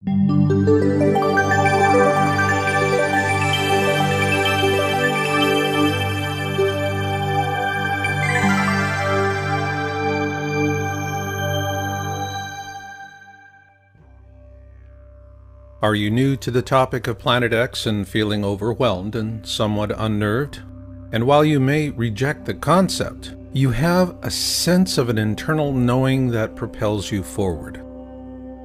Are you new to the topic of Planet X and feeling overwhelmed and somewhat unnerved? And while you may reject the concept, you have a sense of an internal knowing that propels you forward.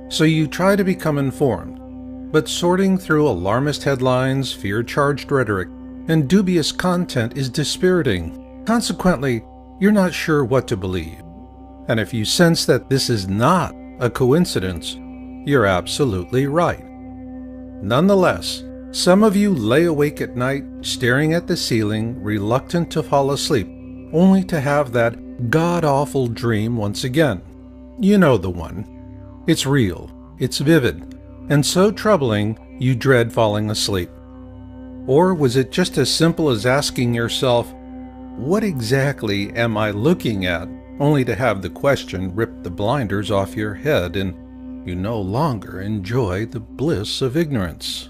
So you try to become informed, but sorting through alarmist headlines, fear-charged rhetoric, and dubious content is dispiriting. Consequently, you're not sure what to believe. And if you sense that this is not a coincidence, you're absolutely right. Nonetheless, some of you lay awake at night, staring at the ceiling, reluctant to fall asleep, only to have that god-awful dream once again. You know the one. It's real, it's vivid, and so troubling you dread falling asleep. Or was it just as simple as asking yourself, what exactly am I looking at, only to have the question rip the blinders off your head and you no longer enjoy the bliss of ignorance?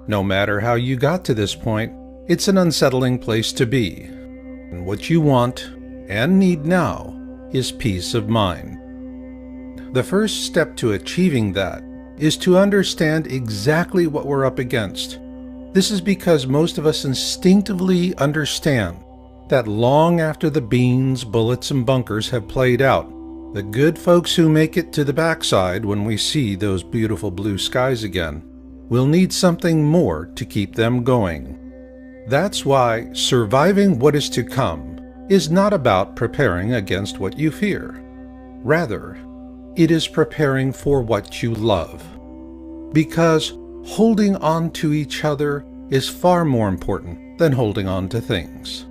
No matter how you got to this point, it's an unsettling place to be. And what you want and need now is peace of mind. The first step to achieving that is to understand exactly what we're up against. This is because most of us instinctively understand that long after the beans, bullets, and bunkers have played out, the good folks who make it to the backside when we see those beautiful blue skies again will need something more to keep them going. That's why surviving what is to come is not about preparing against what you fear. Rather, it is preparing for what you love. Because holding on to each other is far more important than holding on to things.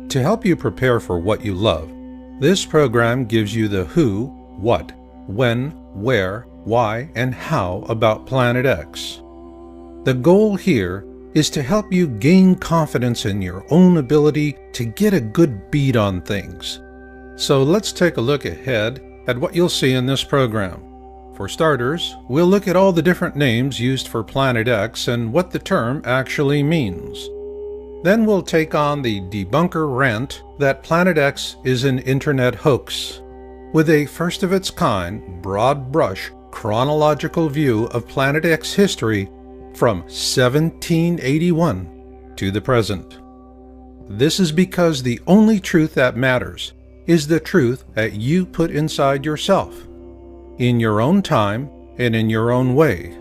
To help you prepare for what you love, this program gives you the who, what, when, where, why, and how about Planet X. The goal here is to help you gain confidence in your own ability to get a good beat on things. So let's take a look ahead at what you'll see in this program. For starters, we'll look at all the different names used for Planet X and what the term actually means. Then we'll take on the debunker rant that Planet X is an internet hoax, with a first-of-its-kind, broad-brush, chronological view of Planet X history from 1781 to the present. This is because the only truth that matters is the truth that you put inside yourself, in your own time and in your own way.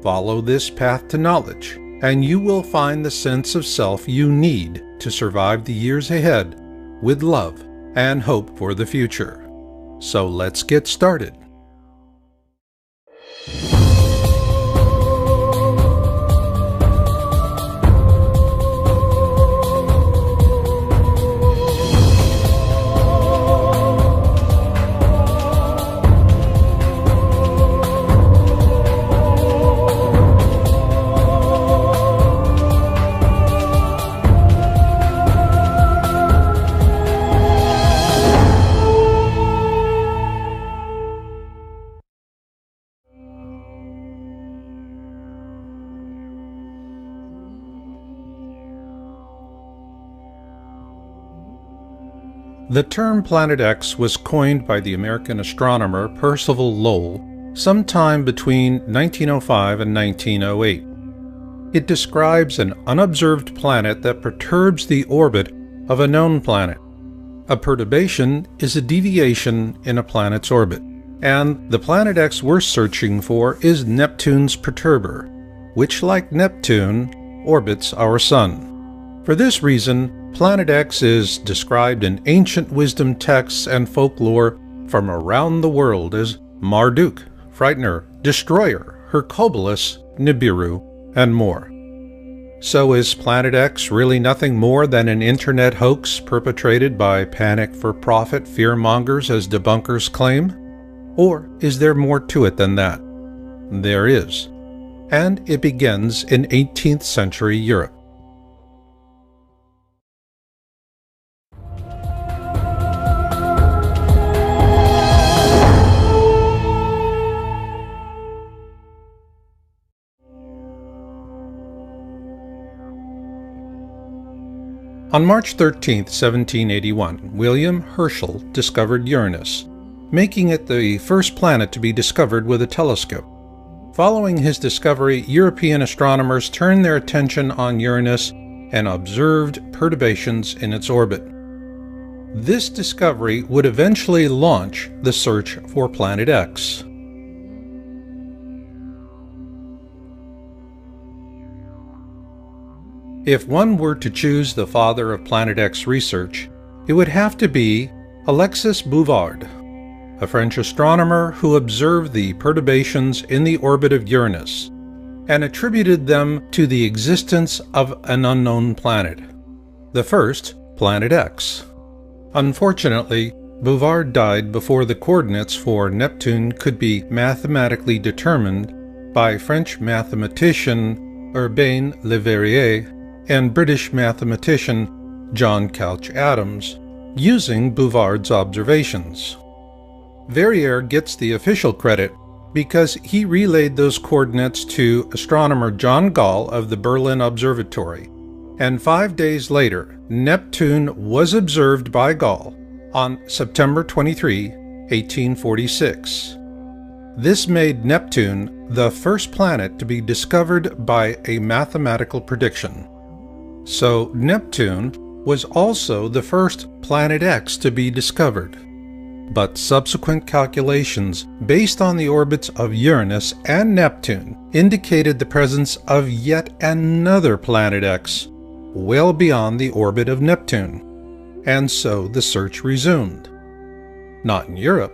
Follow this path to knowledge, and you will find the sense of self you need to survive the years ahead with love and hope for the future. So let's get started. The term Planet X was coined by the American astronomer Percival Lowell sometime between 1905 and 1908. It describes an unobserved planet that perturbs the orbit of a known planet. A perturbation is a deviation in a planet's orbit, and the Planet X we're searching for is Neptune's perturber, which, like Neptune, orbits our Sun. For this reason, Planet X is described in ancient wisdom texts and folklore from around the world as Marduk, Frightener, Destroyer, Hercules, Nibiru, and more. So is Planet X really nothing more than an internet hoax perpetrated by panic-for-profit fearmongers as debunkers claim? Or is there more to it than that? There is. And it begins in 18th century Europe. On March 13, 1781, William Herschel discovered Uranus, making it the first planet to be discovered with a telescope. Following his discovery, European astronomers turned their attention on Uranus and observed perturbations in its orbit. This discovery would eventually launch the search for Planet X. If one were to choose the father of Planet X research, it would have to be Alexis Bouvard, a French astronomer who observed the perturbations in the orbit of Uranus and attributed them to the existence of an unknown planet, the first Planet X. Unfortunately, Bouvard died before the coordinates for Neptune could be mathematically determined by French mathematician Urbain Le Verrier and British mathematician John Couch Adams, using Bouvard's observations. Verrier gets the official credit because he relayed those coordinates to astronomer John Gall of the Berlin Observatory, and 5 days later, Neptune was observed by Gall on September 23, 1846. This made Neptune the first planet to be discovered by a mathematical prediction. So Neptune was also the first Planet X to be discovered. But subsequent calculations based on the orbits of Uranus and Neptune indicated the presence of yet another Planet X, well beyond the orbit of Neptune, and so the search resumed. Not in Europe,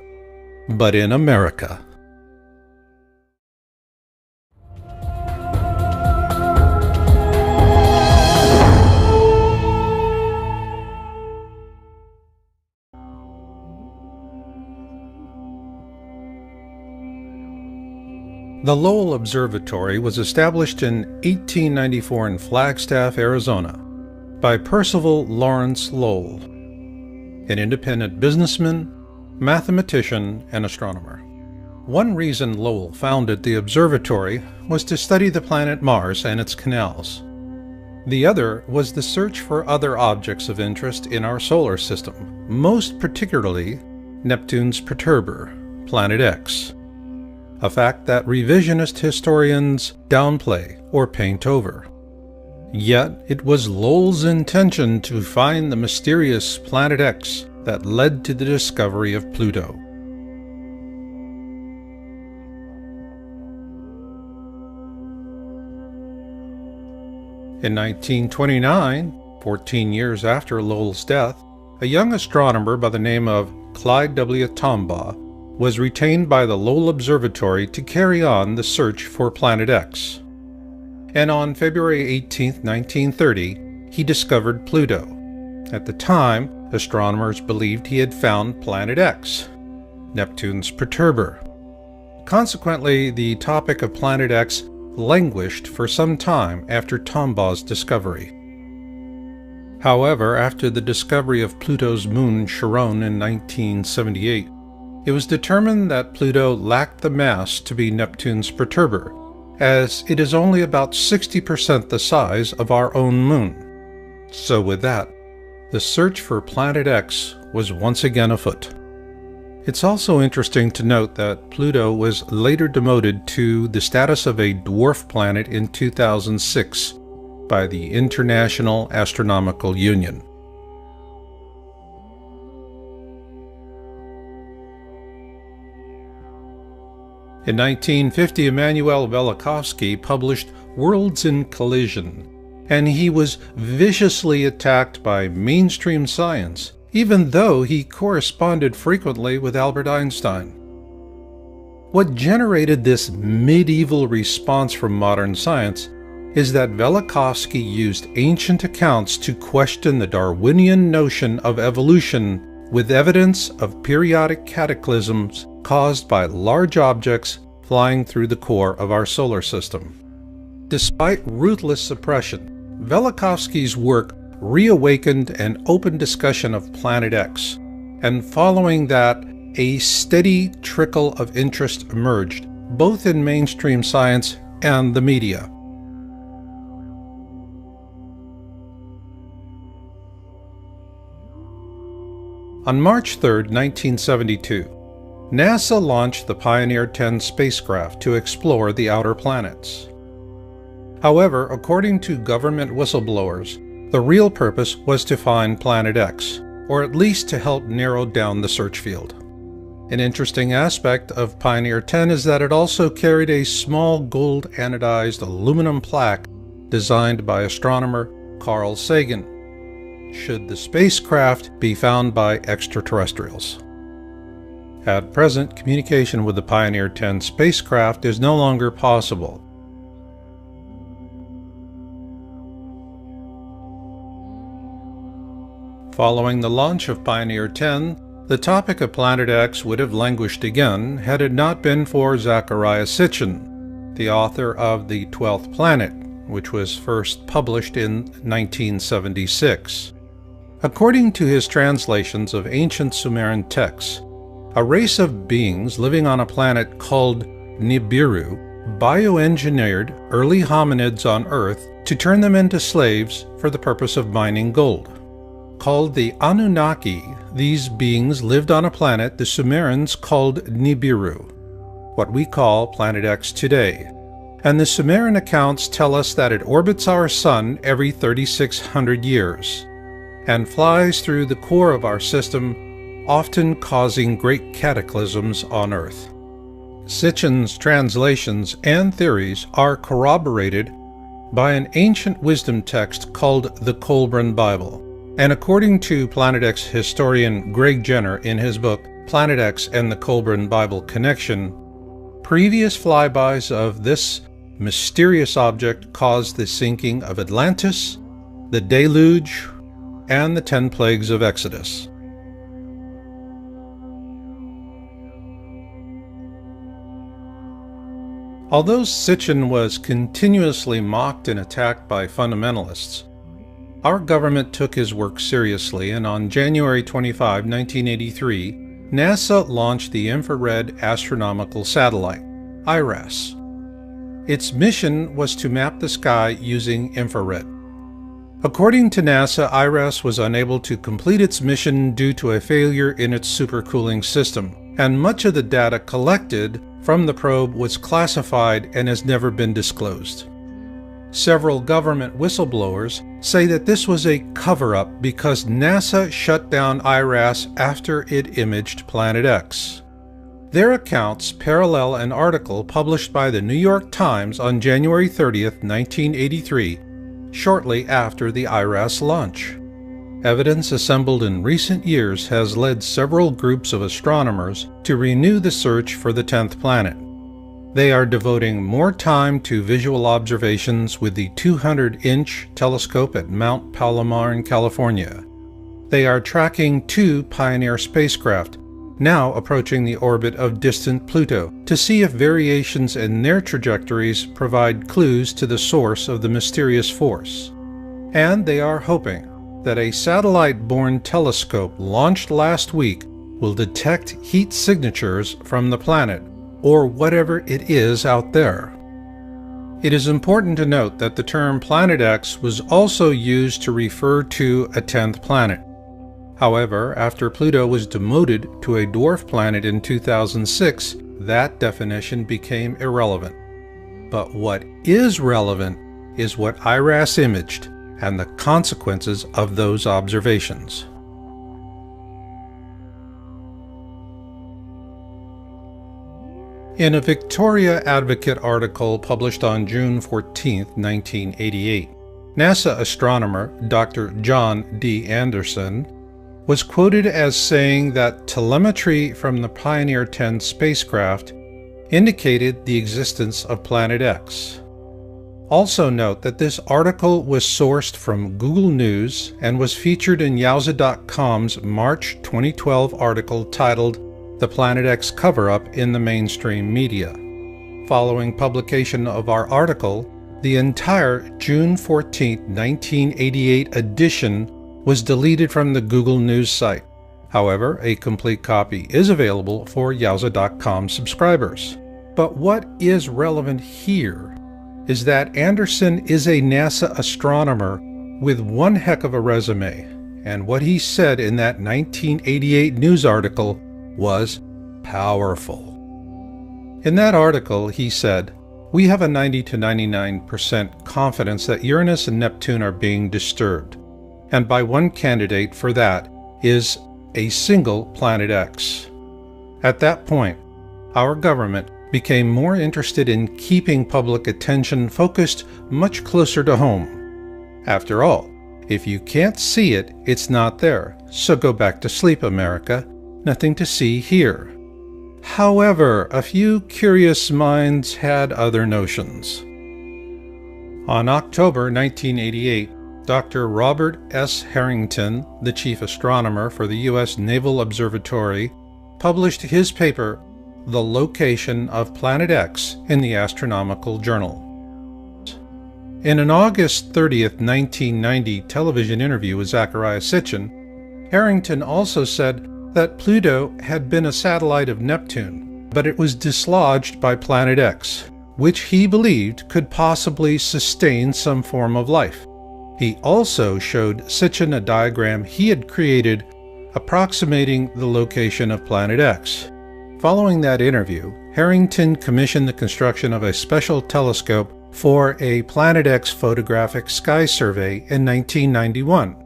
but in America. The Lowell Observatory was established in 1894 in Flagstaff, Arizona, by Percival Lawrence Lowell, an independent businessman, mathematician, and astronomer. One reason Lowell founded the observatory was to study the planet Mars and its canals. The other was the search for other objects of interest in our solar system, most particularly Neptune's perturber, Planet X. A fact that revisionist historians downplay or paint over. Yet it was Lowell's intention to find the mysterious Planet X that led to the discovery of Pluto. In 1929, 14 years after Lowell's death, a young astronomer by the name of Clyde W. Tombaugh was retained by the Lowell Observatory to carry on the search for Planet X. And on February 18, 1930, he discovered Pluto. At the time, astronomers believed he had found Planet X, Neptune's perturber. Consequently, the topic of Planet X languished for some time after Tombaugh's discovery. However, after the discovery of Pluto's moon Charon in 1978, it was determined that Pluto lacked the mass to be Neptune's perturber, as it is only about 60% the size of our own moon. So with that, the search for Planet X was once again afoot. It's also interesting to note that Pluto was later demoted to the status of a dwarf planet in 2006 by the International Astronomical Union. In 1950, Immanuel Velikovsky published Worlds in Collision, and he was viciously attacked by mainstream science, even though he corresponded frequently with Albert Einstein. What generated this medieval response from modern science is that Velikovsky used ancient accounts to question the Darwinian notion of evolution with evidence of periodic cataclysms caused by large objects flying through the core of our solar system. Despite ruthless suppression, Velikovsky's work reawakened an open discussion of Planet X, and following that, a steady trickle of interest emerged, both in mainstream science and the media. On March 3, 1972, NASA launched the Pioneer 10 spacecraft to explore the outer planets. However, according to government whistleblowers, the real purpose was to find Planet X, or at least to help narrow down the search field. An interesting aspect of Pioneer 10 is that it also carried a small gold anodized aluminum plaque designed by astronomer Carl Sagan, should the spacecraft be found by extraterrestrials. At present, communication with the Pioneer 10 spacecraft is no longer possible. Following the launch of Pioneer 10, the topic of Planet X would have languished again had it not been for Zecharia Sitchin, the author of The 12th Planet, which was first published in 1976. According to his translations of ancient Sumerian texts, a race of beings living on a planet called Nibiru bioengineered early hominids on Earth to turn them into slaves for the purpose of mining gold. Called the Anunnaki, these beings lived on a planet the Sumerians called Nibiru, what we call Planet X today, and the Sumerian accounts tell us that it orbits our Sun every 3,600 years, and flies through the core of our system, often causing great cataclysms on Earth. Sitchin's translations and theories are corroborated by an ancient wisdom text called the Colburn Bible. And according to Planet X historian Greg Jenner in his book Planet X and the Colburn Bible Connection, previous flybys of this mysterious object caused the sinking of Atlantis, the deluge, and the 10 plagues of Exodus. Although Sitchin was continuously mocked and attacked by fundamentalists, our government took his work seriously, and on January 25, 1983, NASA launched the Infrared Astronomical Satellite, IRAS. Its mission was to map the sky using infrared. According to NASA, IRAS was unable to complete its mission due to a failure in its supercooling system, and much of the data collected from the probe was classified and has never been disclosed. Several government whistleblowers say that this was a cover-up because NASA shut down IRAS after it imaged Planet X. Their accounts parallel an article published by the New York Times on January 30, 1983, shortly after the IRAS launch. Evidence assembled in recent years has led several groups of astronomers to renew the search for the 10th planet. They are devoting more time to visual observations with the 200-inch telescope at Mount Palomar in California. They are tracking 2 Pioneer spacecraft, now approaching the orbit of distant Pluto, to see if variations in their trajectories provide clues to the source of the mysterious force. And they are hoping that a satellite-borne telescope launched last week will detect heat signatures from the planet, or whatever it is out there. It is important to note that the term Planet X was also used to refer to a 10th planet. However, after Pluto was demoted to a dwarf planet in 2006, that definition became irrelevant. But what is relevant is what IRAS imaged and the consequences of those observations. In a Victoria Advocate article published on June 14, 1988, NASA astronomer Dr. John D. Anderson was quoted as saying that telemetry from the Pioneer 10 spacecraft indicated the existence of Planet X. Also note that this article was sourced from Google News and was featured in Yowza.com's March 2012 article titled "The Planet X Cover-Up in the Mainstream Media." Following publication of our article, the entire June 14, 1988 edition was deleted from the Google News site. However, a complete copy is available for Yowza.com subscribers. But what is relevant here is that Anderson is a NASA astronomer with one heck of a resume. and what he said in that 1988 news article was powerful. In that article, he said, "We have a 90 to 99% confidence that Uranus and Neptune are being disturbed, and by one candidate for that is a single planet X." At that point, our government became more interested in keeping public attention focused much closer to home. After all, if you can't see it, it's not there, so go back to sleep, America. Nothing to see here. However, a few curious minds had other notions. On October 1988, Dr. Robert S. Harrington, the chief astronomer for the U.S. Naval Observatory, published his paper, "The Location of Planet X," in the Astronomical Journal. In an August 30th, 1990 television interview with Zecharia Sitchin, Harrington also said that Pluto had been a satellite of Neptune, but it was dislodged by Planet X, which he believed could possibly sustain some form of life. He also showed Sitchin a diagram he had created approximating the location of Planet X. Following that interview, Harrington commissioned the construction of a special telescope for a Planet X photographic sky survey in 1991,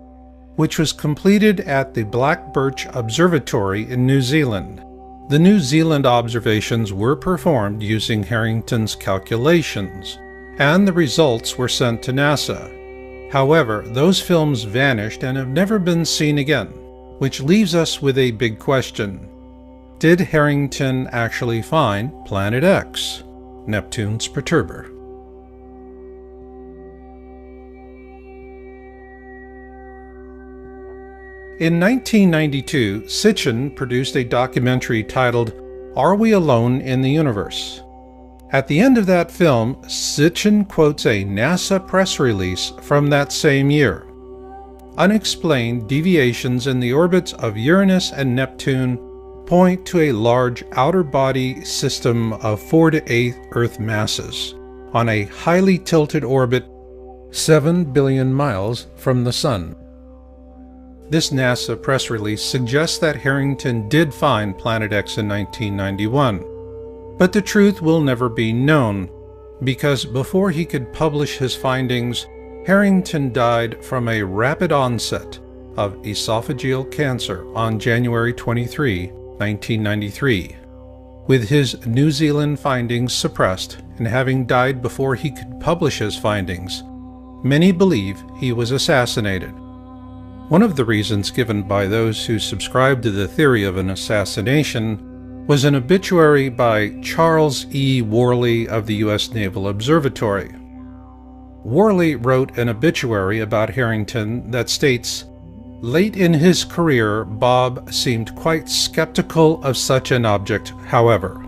which was completed at the Black Birch Observatory in New Zealand. The New Zealand observations were performed using Harrington's calculations, and the results were sent to NASA. However, those films vanished and have never been seen again, which leaves us with a big question. Did Harrington actually find Planet X, Neptune's perturber? In 1992, Sitchin produced a documentary titled "Are We Alone in the Universe?" At the end of that film, Sitchin quotes a NASA press release from that same year. Unexplained deviations in the orbits of Uranus and Neptune point to a large outer body system of 4 to 8 Earth masses on a highly tilted orbit 7 billion miles from the Sun. This NASA press release suggests that Harrington did find Planet X in 1991, but the truth will never be known, because before he could publish his findings, Harrington died from a rapid onset of esophageal cancer on January 23, 1993. With his New Zealand findings suppressed and having died before he could publish his findings, many believe he was assassinated. One of the reasons given by those who subscribe to the theory of an assassination was an obituary by Charles E. Worley of the U.S. Naval Observatory. Worley wrote an obituary about Harrington that states, "Late in his career, Bob seemed quite skeptical of such an object, however."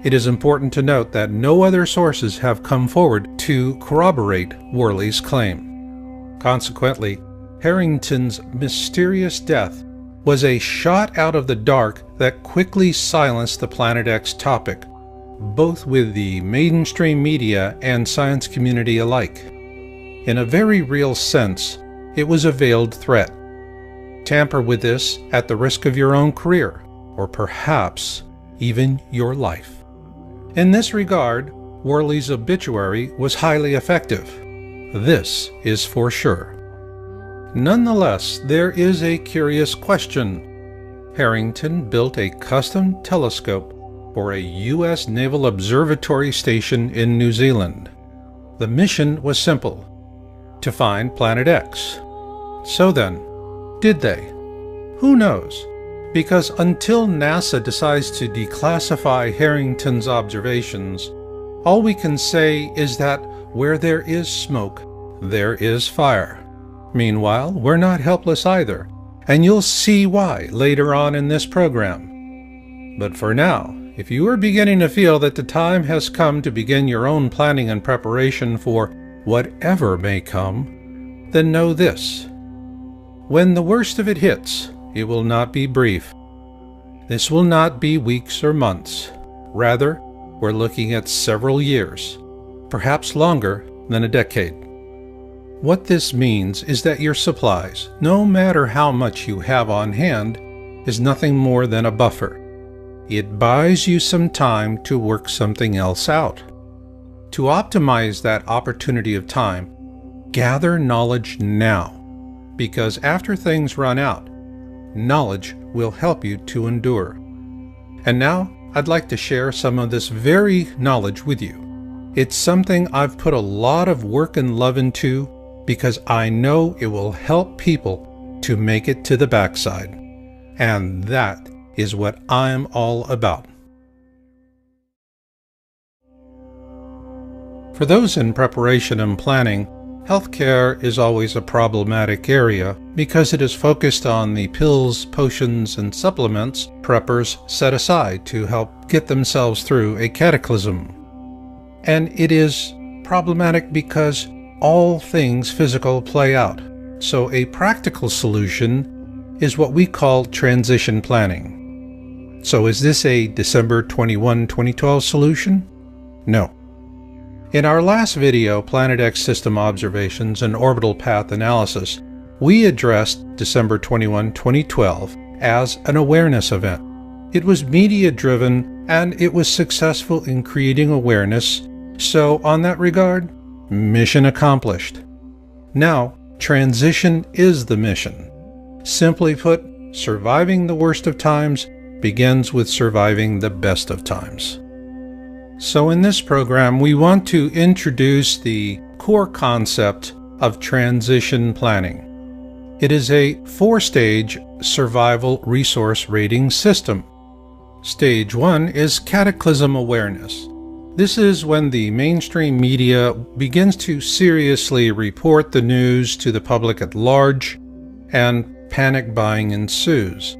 It is important to note that no other sources have come forward to corroborate Worley's claim. Consequently, Harrington's mysterious death was a shot out of the dark that quickly silenced the Planet X topic, both with the mainstream media and science community alike. In a very real sense, it was a veiled threat. Tamper with this at the risk of your own career, or perhaps even your life. In this regard, Worley's obituary was highly effective. This is for sure. Nonetheless, there is a curious question. Harrington built a custom telescope for a U.S. Naval Observatory station in New Zealand. The mission was simple: to find Planet X. So then, did they? Who knows? Because until NASA decides to declassify Harrington's observations, all we can say is that where there is smoke, there is fire. Meanwhile, we're not helpless either, and you'll see why later on in this program. But for now, if you are beginning to feel that the time has come to begin your own planning and preparation for whatever may come, then know this: when the worst of it hits, it will not be brief. This will not be weeks or months. Rather, we're looking at several years, perhaps longer than a decade. What this means is that your supplies, no matter how much you have on hand, is nothing more than a buffer. It buys you some time to work something else out. To optimize that opportunity of time, gather knowledge now, because after things run out, knowledge will help you to endure. And now, I'd like to share some of this very knowledge with you. It's something I've put a lot of work and love into because I know it will help people to make it to the backside. And that is what I'm all about. For those in preparation and planning, healthcare is always a problematic area because it is focused on the pills, potions, and supplements preppers set aside to help get themselves through a cataclysm. And it is problematic because all things physical play out. So a practical solution is what we call transition planning. So is this a December 21, 2012 solution? No. In our last video, Planet X System Observations and Orbital Path Analysis, we addressed December 21, 2012 as an awareness event. It was media-driven and it was successful in creating awareness, so on that regard, mission accomplished. Now, transition is the mission. Simply put, surviving the worst of times begins with surviving the best of times. So in this program, we want to introduce the core concept of transition planning. It is a 4-stage survival resource rating system. Stage 1 is cataclysm awareness. This is when the mainstream media begins to seriously report the news to the public at large, and panic buying ensues.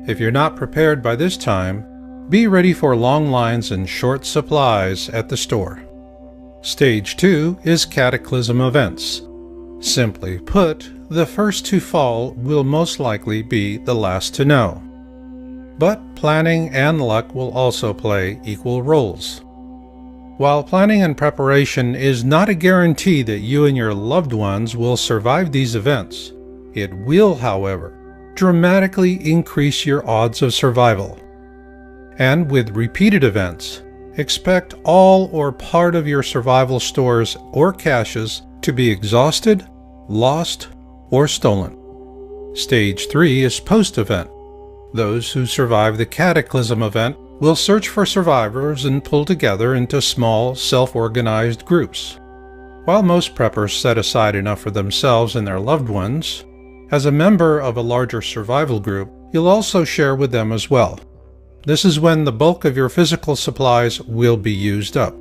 If you're not prepared by this time, be ready for long lines and short supplies at the store. Stage 2 is cataclysm events. Simply put, the first to fall will most likely be the last to know. But planning and luck will also play equal roles. While planning and preparation is not a guarantee that you and your loved ones will survive these events, it will, however, dramatically increase your odds of survival. And with repeated events, expect all or part of your survival stores or caches to be exhausted, lost, or stolen. Stage 3 is post-event. Those who survive the cataclysm event will search for survivors and pull together into small, self-organized groups. While most preppers set aside enough for themselves and their loved ones, as a member of a larger survival group, you'll also share with them as well. This is when the bulk of your physical supplies will be used up.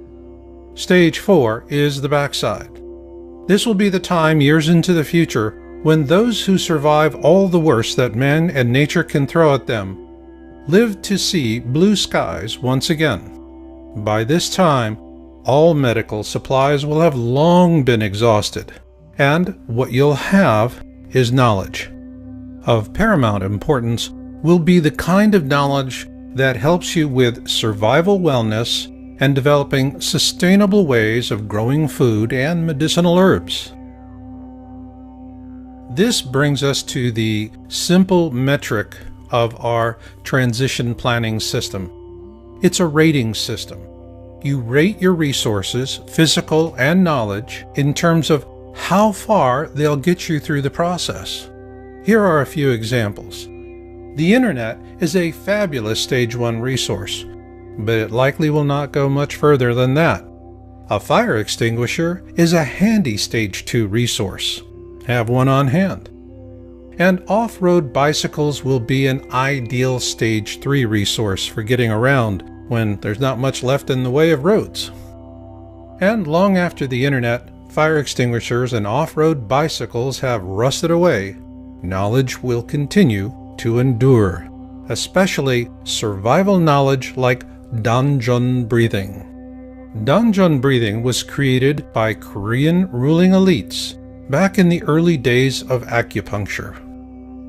Stage 4 is the backside. This will be the time years into the future when those who survive all the worst that man and nature can throw at them live to see blue skies once again. By this time, all medical supplies will have long been exhausted, and what you'll have is knowledge. Of paramount importance will be the kind of knowledge that helps you with survival wellness and developing sustainable ways of growing food and medicinal herbs. This brings us to the simple metric of our transition planning system. It's a rating system. You rate your resources, physical and knowledge, in terms of how far they'll get you through the process. Here are a few examples. The internet is a fabulous Stage 1 resource, but it likely will not go much further than that. A fire extinguisher is a handy Stage 2 resource. Have one on hand. And off-road bicycles will be an ideal Stage 3 resource for getting around when there's not much left in the way of roads. And long after the internet, fire extinguishers and off-road bicycles have rusted away, knowledge will continue to endure, especially survival knowledge like Danjon breathing. Danjon breathing was created by Korean ruling elites back in the early days of acupuncture.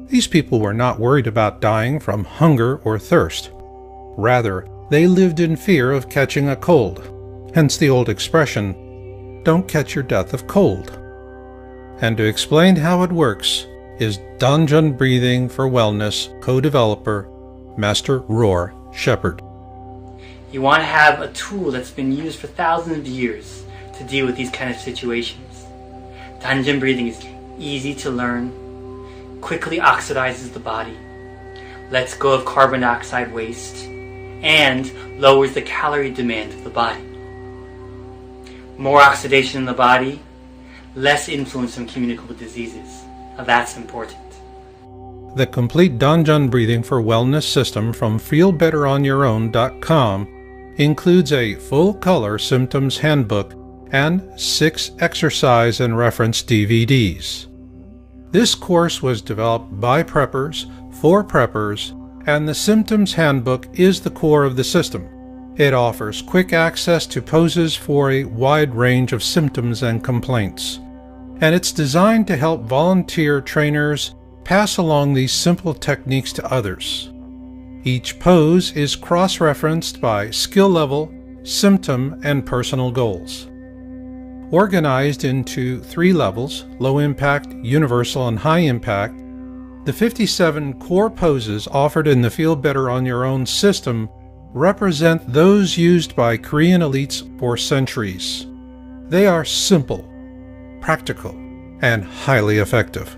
These people were not worried about dying from hunger or thirst. Rather, they lived in fear of catching a cold, hence the old expression, "Don't catch your death of cold." And to explain how it works is Dungeon Breathing for Wellness co-developer, Master Roar Shepherd. You want to have a tool that's been used for thousands of years to deal with these kind of situations. Dungeon breathing is easy to learn, quickly oxidizes the body, lets go of carbon dioxide waste, and lowers the calorie demand of the body. More oxidation in the body, less influence on communicable diseases. Now that's important. The complete Dungeon Breathing for Wellness system from feelbetteronyourown.com includes a full-color symptoms handbook and 6 exercise and reference DVDs. This course was developed by preppers, for preppers, and the symptoms handbook is the core of the system. It offers quick access to poses for a wide range of symptoms and complaints, and it's designed to help volunteer trainers pass along these simple techniques to others. Each pose is cross-referenced by skill level, symptom, and personal goals. Organized into 3 levels, low impact, universal, and high impact, the 57 core poses offered in the Feel Better on Your Own system represent those used by Korean elites for centuries. They are simple, practical, and highly effective.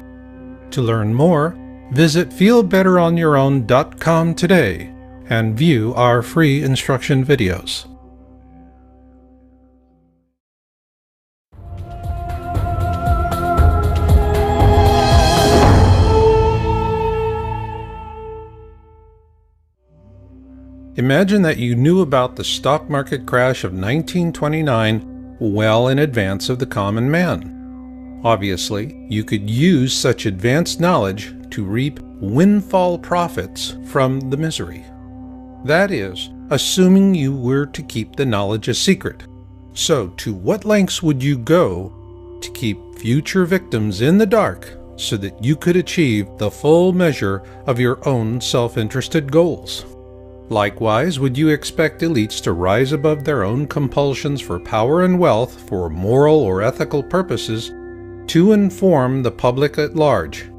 To learn more, visit feelbetteronyourown.com today and view our free instruction videos. Imagine that you knew about the stock market crash of 1929 well in advance of the common man. Obviously, you could use such advanced knowledge to reap windfall profits from the misery. That is, assuming you were to keep the knowledge a secret. So, to what lengths would you go to keep future victims in the dark so that you could achieve the full measure of your own self-interested goals? Likewise, would you expect elites to rise above their own compulsions for power and wealth for moral or ethical purposes to inform the public at large,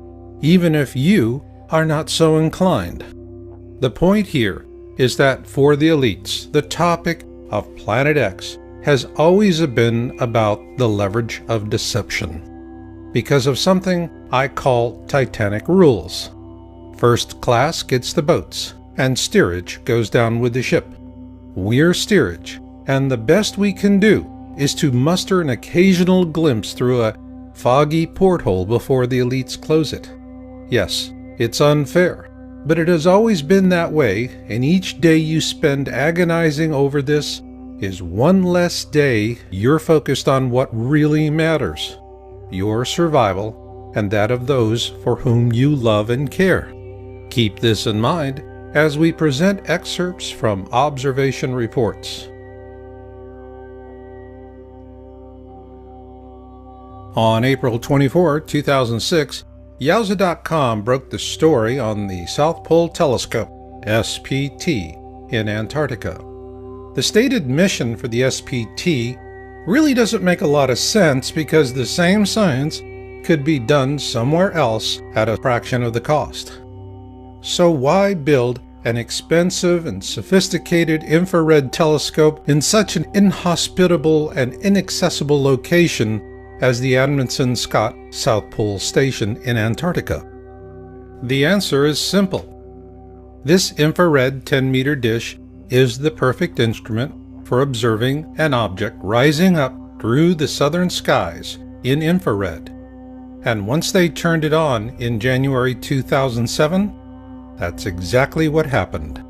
even if you are not so inclined? The point here is that for the elites, the topic of Planet X has always been about the leverage of deception, because of something I call Titanic rules. First class gets the boats, and steerage goes down with the ship. We're steerage, and the best we can do is to muster an occasional glimpse through a foggy porthole before the elites close it. Yes, it's unfair, but it has always been that way, and each day you spend agonizing over this is one less day you're focused on what really matters: your survival and that of those for whom you love and care. Keep this in mind as we present excerpts from observation reports. On April 24, 2006, Yowza.com broke the story on the South Pole Telescope, SPT, in Antarctica. The stated mission for the SPT really doesn't make a lot of sense because the same science could be done somewhere else at a fraction of the cost. So why build an expensive and sophisticated infrared telescope in such an inhospitable and inaccessible location as the Amundsen Scott South Pole Station in Antarctica? The answer is simple. This infrared 10-meter dish is the perfect instrument for observing an object rising up through the southern skies in infrared. And once they turned it on in January 2007, that's exactly what happened.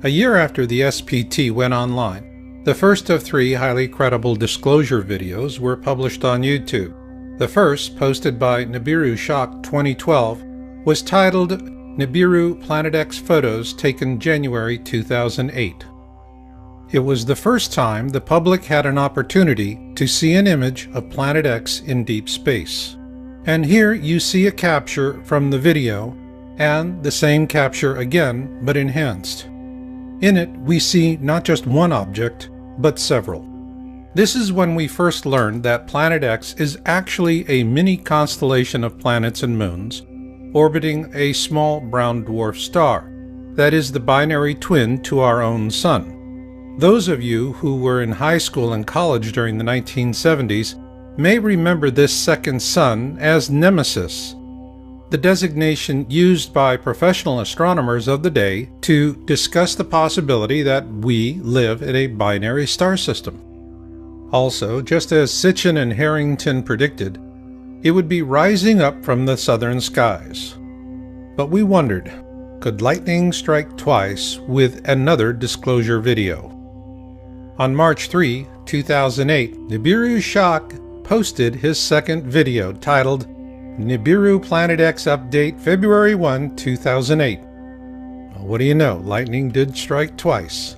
A year after the SPT went online, the first of 3 highly credible disclosure videos were published on YouTube. The first, posted by Nibiru Shock 2012, was titled Nibiru Planet X Photos Taken January 2008. It was the first time the public had an opportunity to see an image of Planet X in deep space. And here you see a capture from the video, and the same capture again, but enhanced. In it, we see not just one object, but several. This is when we first learned that Planet X is actually a mini constellation of planets and moons orbiting a small brown dwarf star that is the binary twin to our own Sun. Those of you who were in high school and college during the 1970s may remember this second sun as Nemesis, the designation used by professional astronomers of the day to discuss the possibility that we live in a binary star system. Also, just as Sitchin and Harrington predicted, it would be rising up from the southern skies. But we wondered, could lightning strike twice with another disclosure video? On March 3, 2008, Nibiru Shak posted his second video titled Nibiru Planet X Update February 1, 2008. Well, what do you know, lightning did strike twice.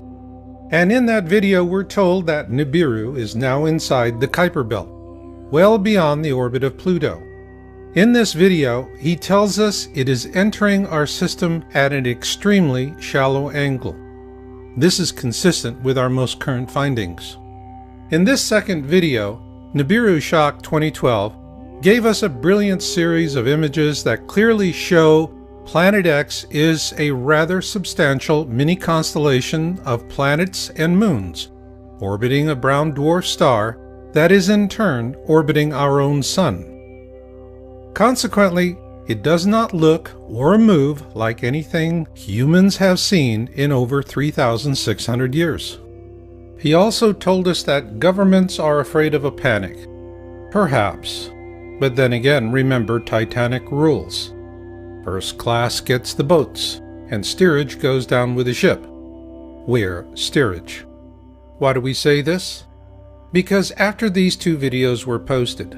And in that video we're told that Nibiru is now inside the Kuiper Belt, well beyond the orbit of Pluto. In this video, he tells us it is entering our system at an extremely shallow angle. This is consistent with our most current findings. In this second video, Nibiru Shak 2012 gave us a brilliant series of images that clearly show Planet X is a rather substantial mini-constellation of planets and moons orbiting a brown dwarf star that is in turn orbiting our own Sun. Consequently, it does not look or move like anything humans have seen in over 3,600 years. He also told us that governments are afraid of a panic. Perhaps. But then again, remember Titanic rules. First class gets the boats, and steerage goes down with the ship. We're steerage. Why do we say this? Because after these two videos were posted,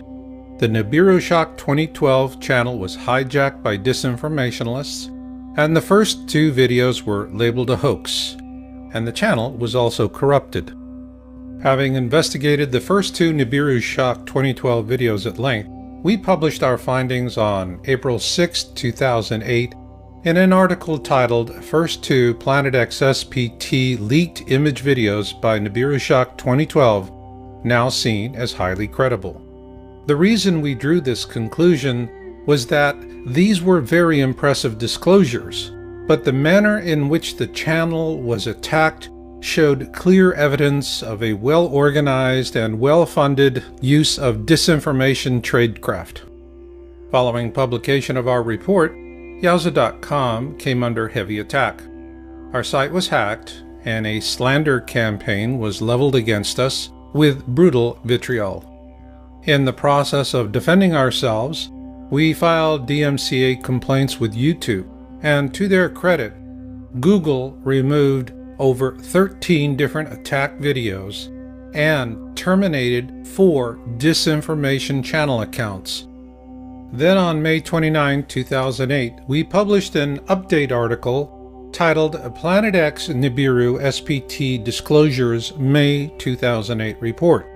the Nibiru Shak 2012 channel was hijacked by disinformationalists, and the first two videos were labeled a hoax, and the channel was also corrupted. Having investigated the first two Nibiru Shak 2012 videos at length, we published our findings on April 6, 2008 in an article titled First Two Planet X SPT Leaked Image Videos by Nibiru Shak 2012, now seen as highly credible. The reason we drew this conclusion was that these were very impressive disclosures, but the manner in which the channel was attacked showed clear evidence of a well-organized and well-funded use of disinformation tradecraft. Following publication of our report, Yowza.com came under heavy attack. Our site was hacked, and a slander campaign was leveled against us with brutal vitriol. In the process of defending ourselves, we filed DMCA complaints with YouTube, and to their credit, Google removed over 13 different attack videos and terminated 4 disinformation channel accounts. Then on May 29, 2008, we published an update article titled Planet X Nibiru SPT Disclosures May 2008 Report.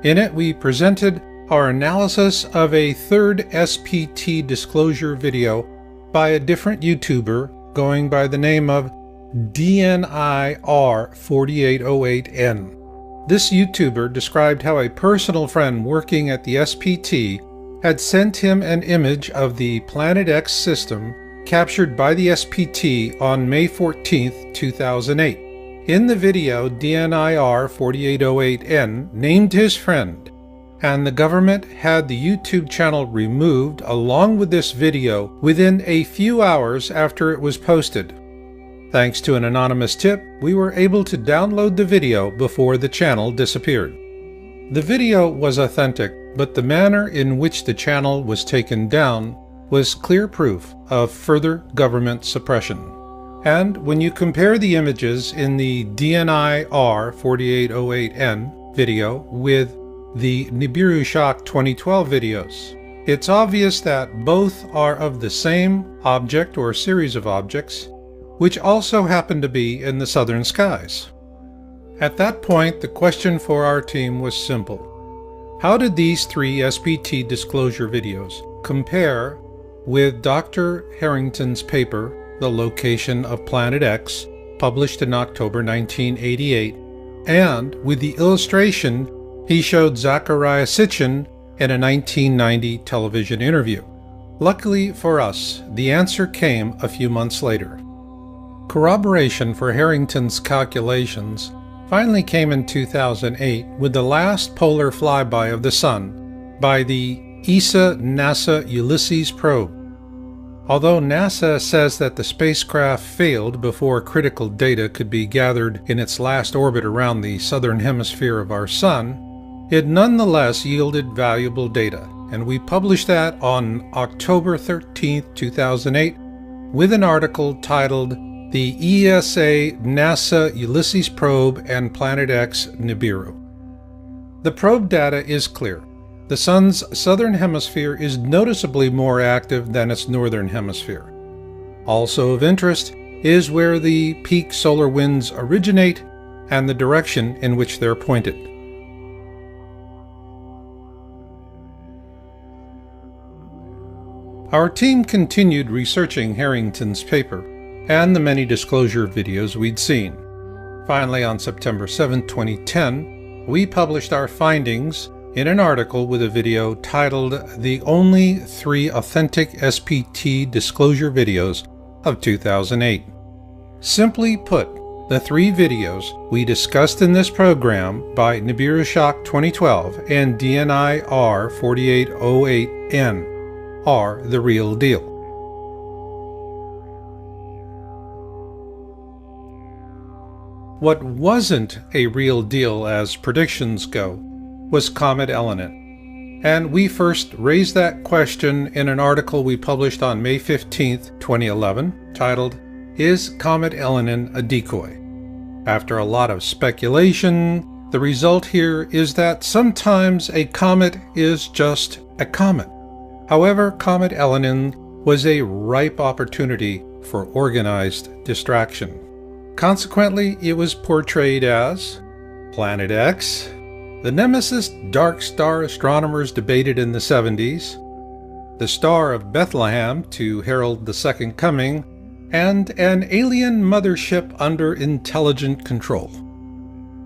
In it, we presented our analysis of a third SPT disclosure video by a different YouTuber going by the name of DNIR4808N. This YouTuber described how a personal friend working at the SPT had sent him an image of the Planet X system captured by the SPT on May 14, 2008. In the video, DNIR4808N named his friend, and the government had the YouTube channel removed along with this video within a few hours after it was posted. Thanks to an anonymous tip, we were able to download the video before the channel disappeared. The video was authentic, but the manner in which the channel was taken down was clear proof of further government suppression. And when you compare the images in the DNIR4808N video with the Nibiru Shak 2012 videos, it's obvious that both are of the same object or series of objects, which also happen to be in the southern skies. At that point, the question for our team was simple. How did these 3 SPT disclosure videos compare with Dr. Harrington's paper, The Location of Planet X, published in October 1988, and with the illustration he showed Zecharia Sitchin in a 1990 television interview. Luckily for us, the answer came a few months later. Corroboration for Harrington's calculations finally came in 2008 with the last polar flyby of the Sun by the ESA-NASA Ulysses probe. Although NASA says that the spacecraft failed before critical data could be gathered in its last orbit around the southern hemisphere of our Sun, it nonetheless yielded valuable data, and we published that on October 13, 2008, with an article titled "The ESA-NASA Ulysses Probe and Planet X Nibiru." The probe data is clear. The Sun's southern hemisphere is noticeably more active than its northern hemisphere. Also of interest is where the peak solar winds originate and the direction in which they're pointed. Our team continued researching Harrington's paper and the many disclosure videos we'd seen. Finally, on September 7, 2010, we published our findings in an article with a video titled "The Only 3 Authentic SPT Disclosure Videos of 2008. Simply put, the 3 videos we discussed in this program by Nibiru Shock 2012 and DNI R4808N are the real deal. What wasn't a real deal as predictions go was Comet Elenin, and we first raised that question in an article we published on May 15, 2011, titled "Is Comet Elenin a Decoy?" After a lot of speculation, the result here is that sometimes a comet is just a comet. However, Comet Elenin was a ripe opportunity for organized distraction. Consequently, it was portrayed as Planet X, the nemesis dark star astronomers debated in the 70s, the Star of Bethlehem to herald the Second Coming, and an alien mothership under intelligent control.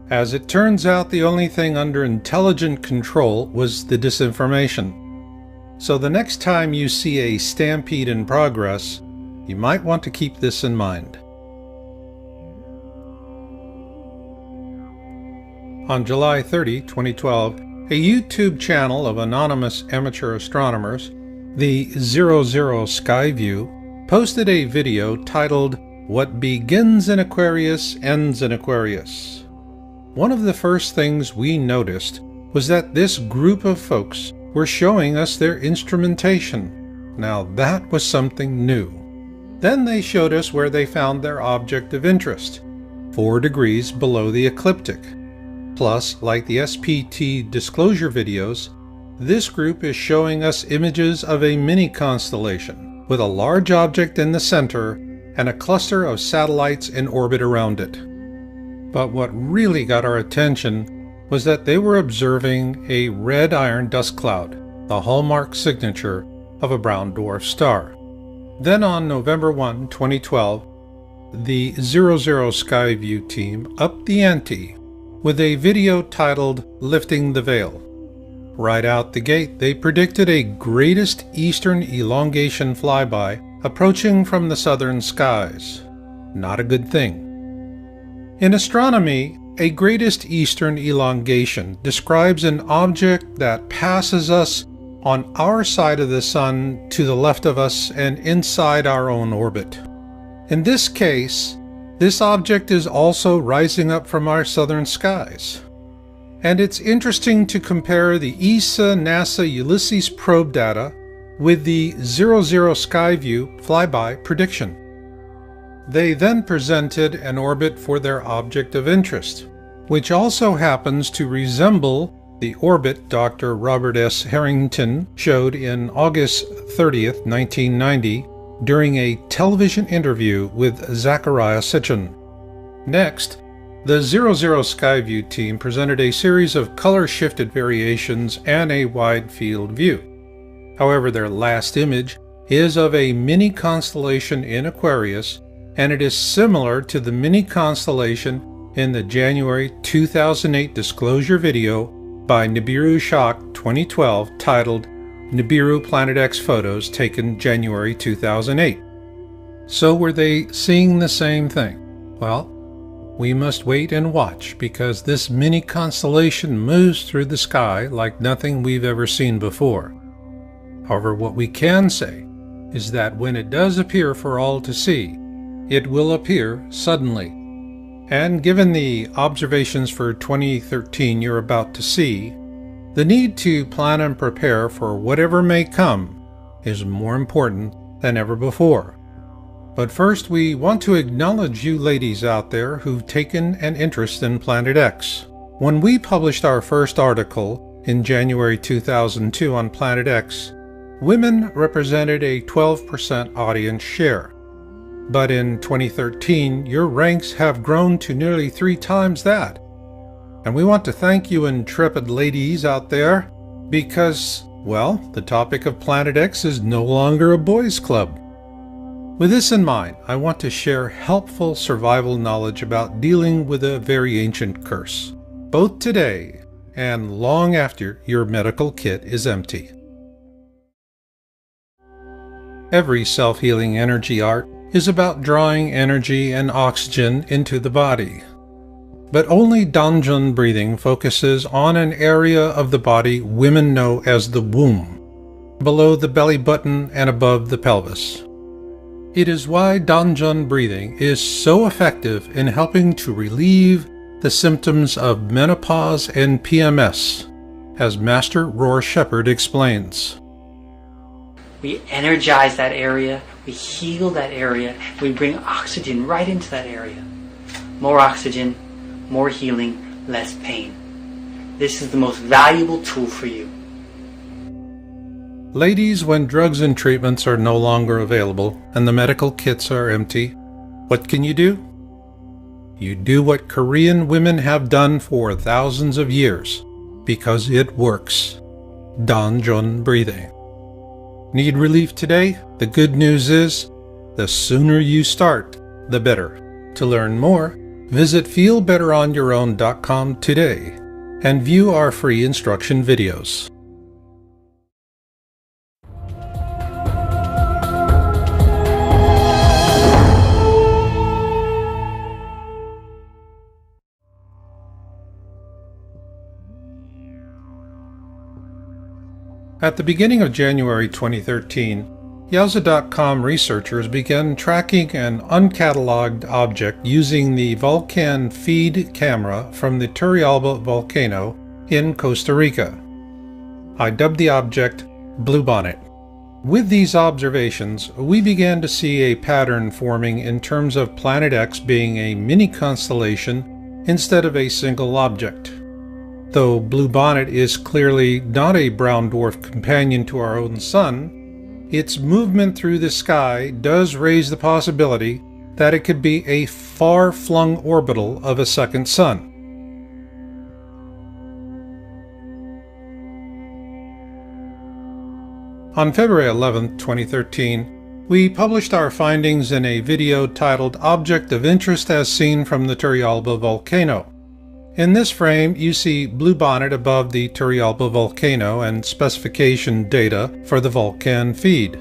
As it turns out, the only thing under intelligent control was the disinformation. So the next time you see a stampede in progress, you might want to keep this in mind. On July 30, 2012, a YouTube channel of anonymous amateur astronomers, the 00 Skyview, posted a video titled "What Begins in Aquarius Ends in Aquarius." One of the first things we noticed was that this group of folks were showing us their instrumentation. Now that was something new. Then they showed us where they found their object of interest, 4 degrees below the ecliptic. Plus, like the SPT disclosure videos, this group is showing us images of a mini constellation with a large object in the center and a cluster of satellites in orbit around it. But what really got our attention was that they were observing a red iron dust cloud, the hallmark signature of a brown dwarf star. Then on November 1, 2012, the 00 Skyview team upped the ante with a video titled "Lifting the Veil." Right out the gate, they predicted a greatest eastern elongation flyby approaching from the southern skies. Not a good thing. In astronomy, a greatest eastern elongation describes an object that passes us on our side of the Sun to the left of us and inside our own orbit. In this case, this object is also rising up from our southern skies. And it's interesting to compare the ESA-NASA Ulysses probe data with the 00 Skyview flyby prediction. They then presented an orbit for their object of interest, which also happens to resemble the orbit Dr. Robert S. Harrington showed in August 30th, 1990, during a television interview with Zecharia Sitchin. Next, the 00 Skyview team presented a series of color-shifted variations and a wide-field view. However, their last image is of a mini constellation in Aquarius, and it is similar to the mini constellation in the January 2008 disclosure video by Nibiru Shock 2012 titled Nibiru Planet X Photos taken January 2008. So were they seeing the same thing? Well, we must wait and watch, because this mini constellation moves through the sky like nothing we've ever seen before. However, what we can say is that when it does appear for all to see, it will appear suddenly. And given the observations for 2013 you're about to see, the need to plan and prepare for whatever may come is more important than ever before. But first, we want to acknowledge you ladies out there who've taken an interest in Planet X. When we published our first article in January 2002 on Planet X, women represented a 12% audience share. But in 2013, your ranks have grown to nearly 3 times that. And we want to thank you intrepid ladies out there because, well, the topic of Planet X is no longer a boys' club. With this in mind, I want to share helpful survival knowledge about dealing with a very ancient curse, both today and long after your medical kit is empty. Every self-healing energy art is about drawing energy and oxygen into the body. But only Danjun breathing focuses on an area of the body women know as the womb, below the belly button and above the pelvis. It is why Danjun breathing is so effective in helping to relieve the symptoms of menopause and PMS, as Master Roar Shepherd explains. We energize that area, we heal that area, we bring oxygen right into that area. More oxygen, more healing, less pain. This is the most valuable tool for you. Ladies, when drugs and treatments are no longer available and the medical kits are empty, what can you do? You do what Korean women have done for thousands of years, because it works. Danjun breathing. Need relief today? The good news is, the sooner you start, the better. To learn more, visit feelbetteronyourown.com today and view our free instruction videos. At the beginning of January 2013, Yowza.com researchers began tracking an uncatalogued object using the Vulcan feed camera from the Turrialba volcano in Costa Rica. I dubbed the object Bluebonnet. With these observations, we began to see a pattern forming in terms of Planet X being a mini-constellation instead of a single object. Though Bluebonnet is clearly not a brown dwarf companion to our own Sun, its movement through the sky does raise the possibility that it could be a far-flung orbital of a second sun. On February 11, 2013, we published our findings in a video titled Object of Interest as Seen from the Turrialba Volcano. In this frame, you see Bluebonnet above the Turrialba volcano and specification data for the Vulcan feed.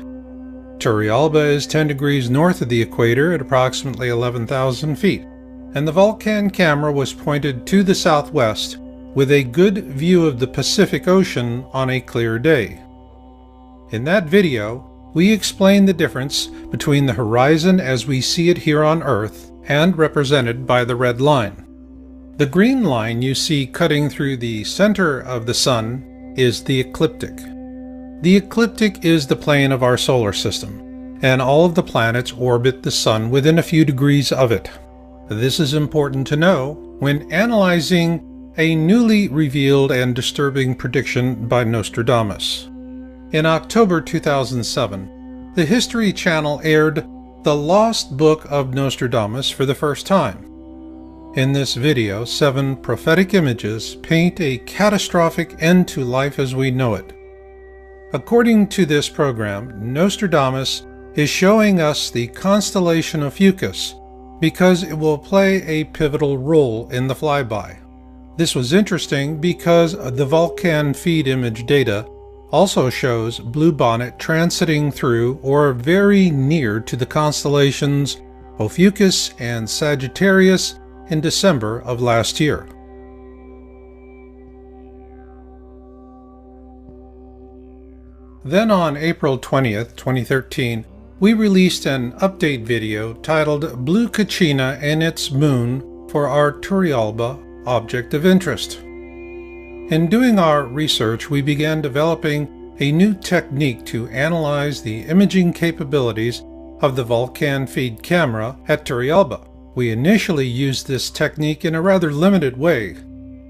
Turrialba is 10 degrees north of the equator at approximately 11,000 feet, and the Vulcan camera was pointed to the southwest with a good view of the Pacific Ocean on a clear day. In that video, we explain the difference between the horizon as we see it here on Earth and represented by the red line. The green line you see cutting through the center of the Sun is the ecliptic. The ecliptic is the plane of our solar system, and all of the planets orbit the Sun within a few degrees of it. This is important to know when analyzing a newly revealed and disturbing prediction by Nostradamus. In October 2007, the History Channel aired The Lost Book of Nostradamus for the first time. In this video, 7 prophetic images paint a catastrophic end to life as we know it. According to this program, Nostradamus is showing us the constellation of Fucus because it will play a pivotal role in the flyby. This was interesting because the Vulcan feed image data also shows Bluebonnet transiting through or very near to the constellations Ophiuchus and Sagittarius in December of last year. Then on April 20th, 2013, we released an update video titled Blue Kachina and its Moon for our Turrialba object of interest. In doing our research, we began developing a new technique to analyze the imaging capabilities of the Vulcan feed camera at Turrialba. We initially used this technique in a rather limited way,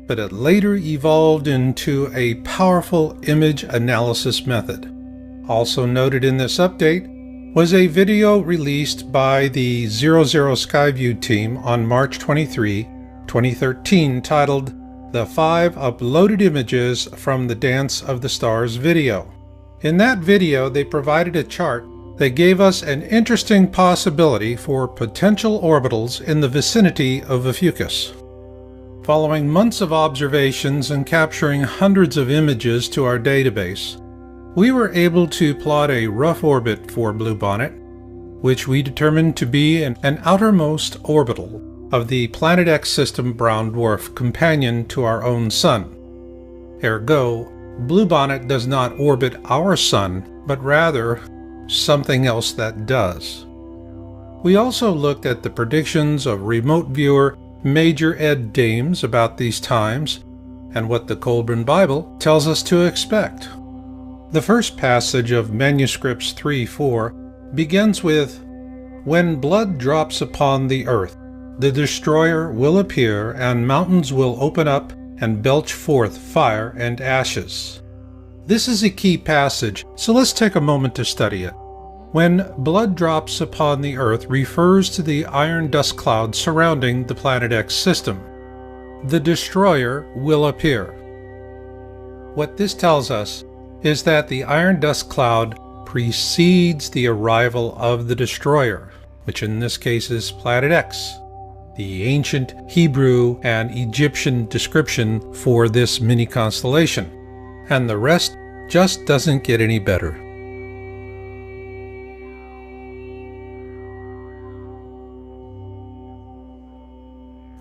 but it later evolved into a powerful image analysis method. Also noted in this update was a video released by the 00 Skyview team on March 23, 2013 titled The 5 Uploaded Images from the Dance of the Stars video. In that video, they provided a chart that gave us an interesting possibility for potential orbitals in the vicinity of Ophiuchus. Following months of observations and capturing hundreds of images to our database, we were able to plot a rough orbit for Bluebonnet, which we determined to be an outermost orbital of the Planet X system brown dwarf companion to our own Sun. Ergo, Bluebonnet does not orbit our Sun, but rather something else that does. We also looked at the predictions of remote viewer Major Ed Dames about these times and what the Colburn Bible tells us to expect. The first passage of manuscripts 3:4 begins with, "When blood drops upon the earth, the destroyer will appear, and mountains will open up and belch forth fire and ashes." This is a key passage, so let's take a moment to study it. When blood drops upon the earth refers to the iron dust cloud surrounding the Planet X system. The destroyer will appear. What this tells us is that the iron dust cloud precedes the arrival of the destroyer, which in this case is Planet X, the ancient Hebrew and Egyptian description for this mini constellation. And the rest just doesn't get any better.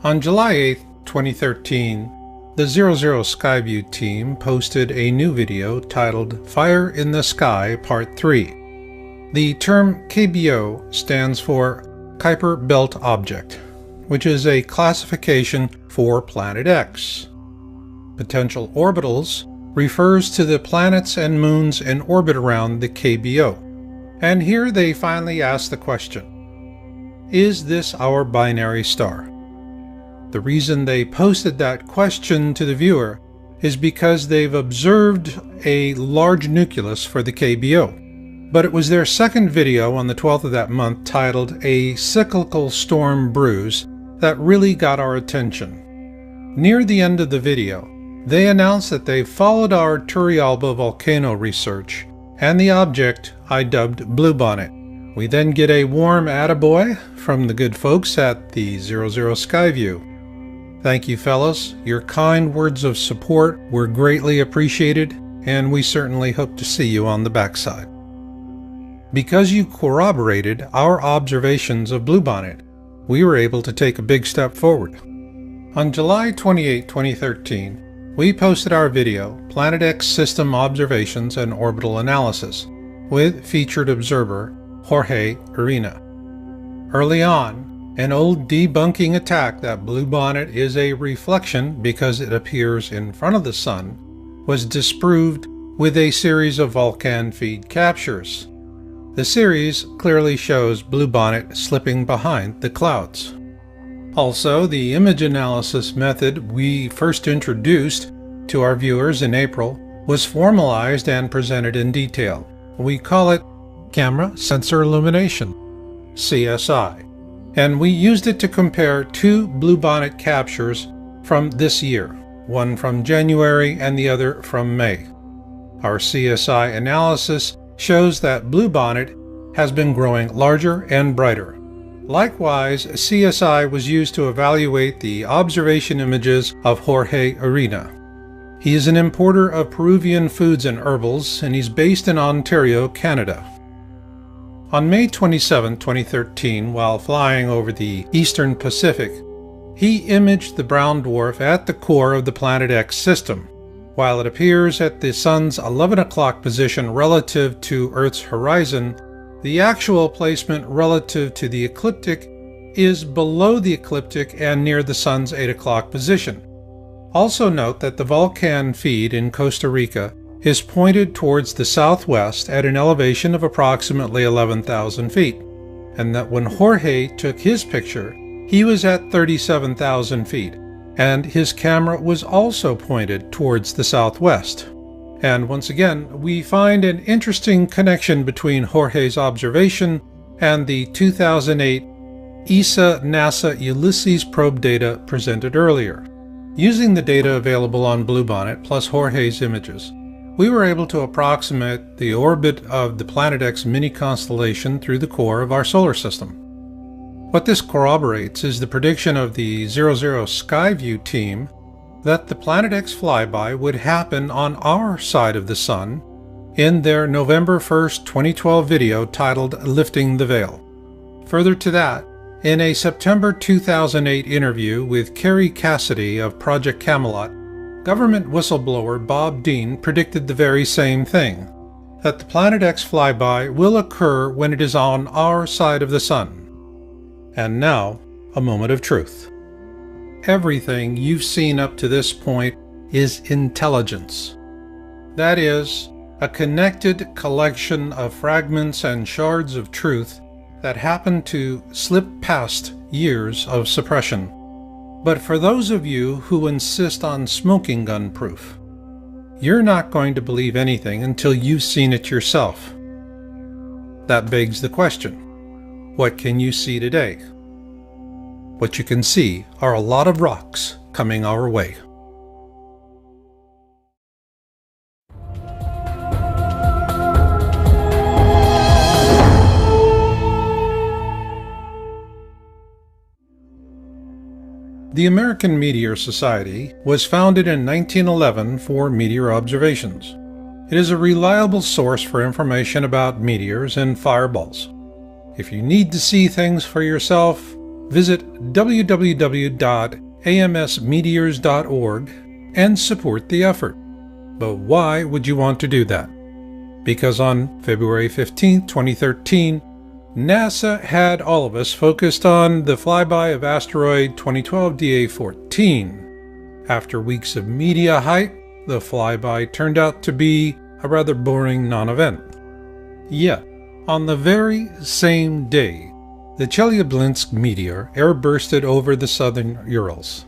On July 8, 2013, the 00 Skyview team posted a new video titled Fire in the Sky Part 3. The term KBO stands for Kuiper Belt Object, which is a classification for Planet X. Potential orbitals refers to the planets and moons in orbit around the KBO. And here they finally ask the question, is this our binary star? The reason they posted that question to the viewer is because they've observed a large nucleus for the KBO. But it was their second video on the 12th of that month titled A Cyclical Storm Brews that really got our attention. Near the end of the video, they announced that they followed our Turrialba volcano research and the object I dubbed Bluebonnet. We then get a warm attaboy from the good folks at the 00 Skyview. Thank you, fellas. Your kind words of support were greatly appreciated, and we certainly hope to see you on the backside. Because you corroborated our observations of Bluebonnet, we were able to take a big step forward. On July 28, 2013, we posted our video, Planet X System Observations and Orbital Analysis, with featured observer Jorge Arena. Early on, an old debunking attack that Bluebonnet is a reflection because it appears in front of the Sun was disproved with a series of Vulcan feed captures. The series clearly shows Bluebonnet slipping behind the clouds. Also, the image analysis method we first introduced to our viewers in April was formalized and presented in detail. We call it Camera Sensor Illumination, CSI. And we used it to compare two Bluebonnet captures from this year, one from January and the other from May. Our CSI analysis shows that Bluebonnet has been growing larger and brighter. Likewise, CSI was used to evaluate the observation images of Jorge Arena. He is an importer of Peruvian foods and herbals, and he's based in Ontario, Canada. On May 27, 2013, while flying over the Eastern Pacific, he imaged the brown dwarf at the core of the Planet X system. While it appears at the Sun's 11 o'clock position relative to Earth's horizon, the actual placement relative to the ecliptic is below the ecliptic and near the Sun's 8 o'clock position. Also note that the Vulcan feed in Costa Rica is pointed towards the southwest at an elevation of approximately 11,000 feet, and that when Jorge took his picture, he was at 37,000 feet, and his camera was also pointed towards the southwest. And once again, we find an interesting connection between Jorge's observation and the 2008 ESA-NASA Ulysses probe data presented earlier. Using the data available on Bluebonnet plus Jorge's images, we were able to approximate the orbit of the Planet X mini-constellation through the core of our solar system. What this corroborates is the prediction of the 00 Skyview team that the Planet X flyby would happen on our side of the Sun in their November 1st, 2012 video titled Lifting the Veil. Further to that, in a September 2008 interview with Carrie Cassidy of Project Camelot, government whistleblower Bob Dean predicted the very same thing, that the Planet X flyby will occur when it is on our side of the Sun. And now, a moment of truth. Everything you've seen up to this point is intelligence. That is, a connected collection of fragments and shards of truth that happen to slip past years of suppression. But for those of you who insist on smoking gun proof, you're not going to believe anything until you've seen it yourself. That begs the question, what can you see today? What you can see are a lot of rocks coming our way. The American Meteor Society was founded in 1911 for meteor observations. It is a reliable source for information about meteors and fireballs. If you need to see things for yourself, visit www.amsmeteors.org and support the effort. But why would you want to do that? Because on February 15, 2013, NASA had all of us focused on the flyby of asteroid 2012 DA14. After weeks of media hype, the flyby turned out to be a rather boring non-event. Yet, on the very same day, the Chelyabinsk meteor airbursted over the southern Urals.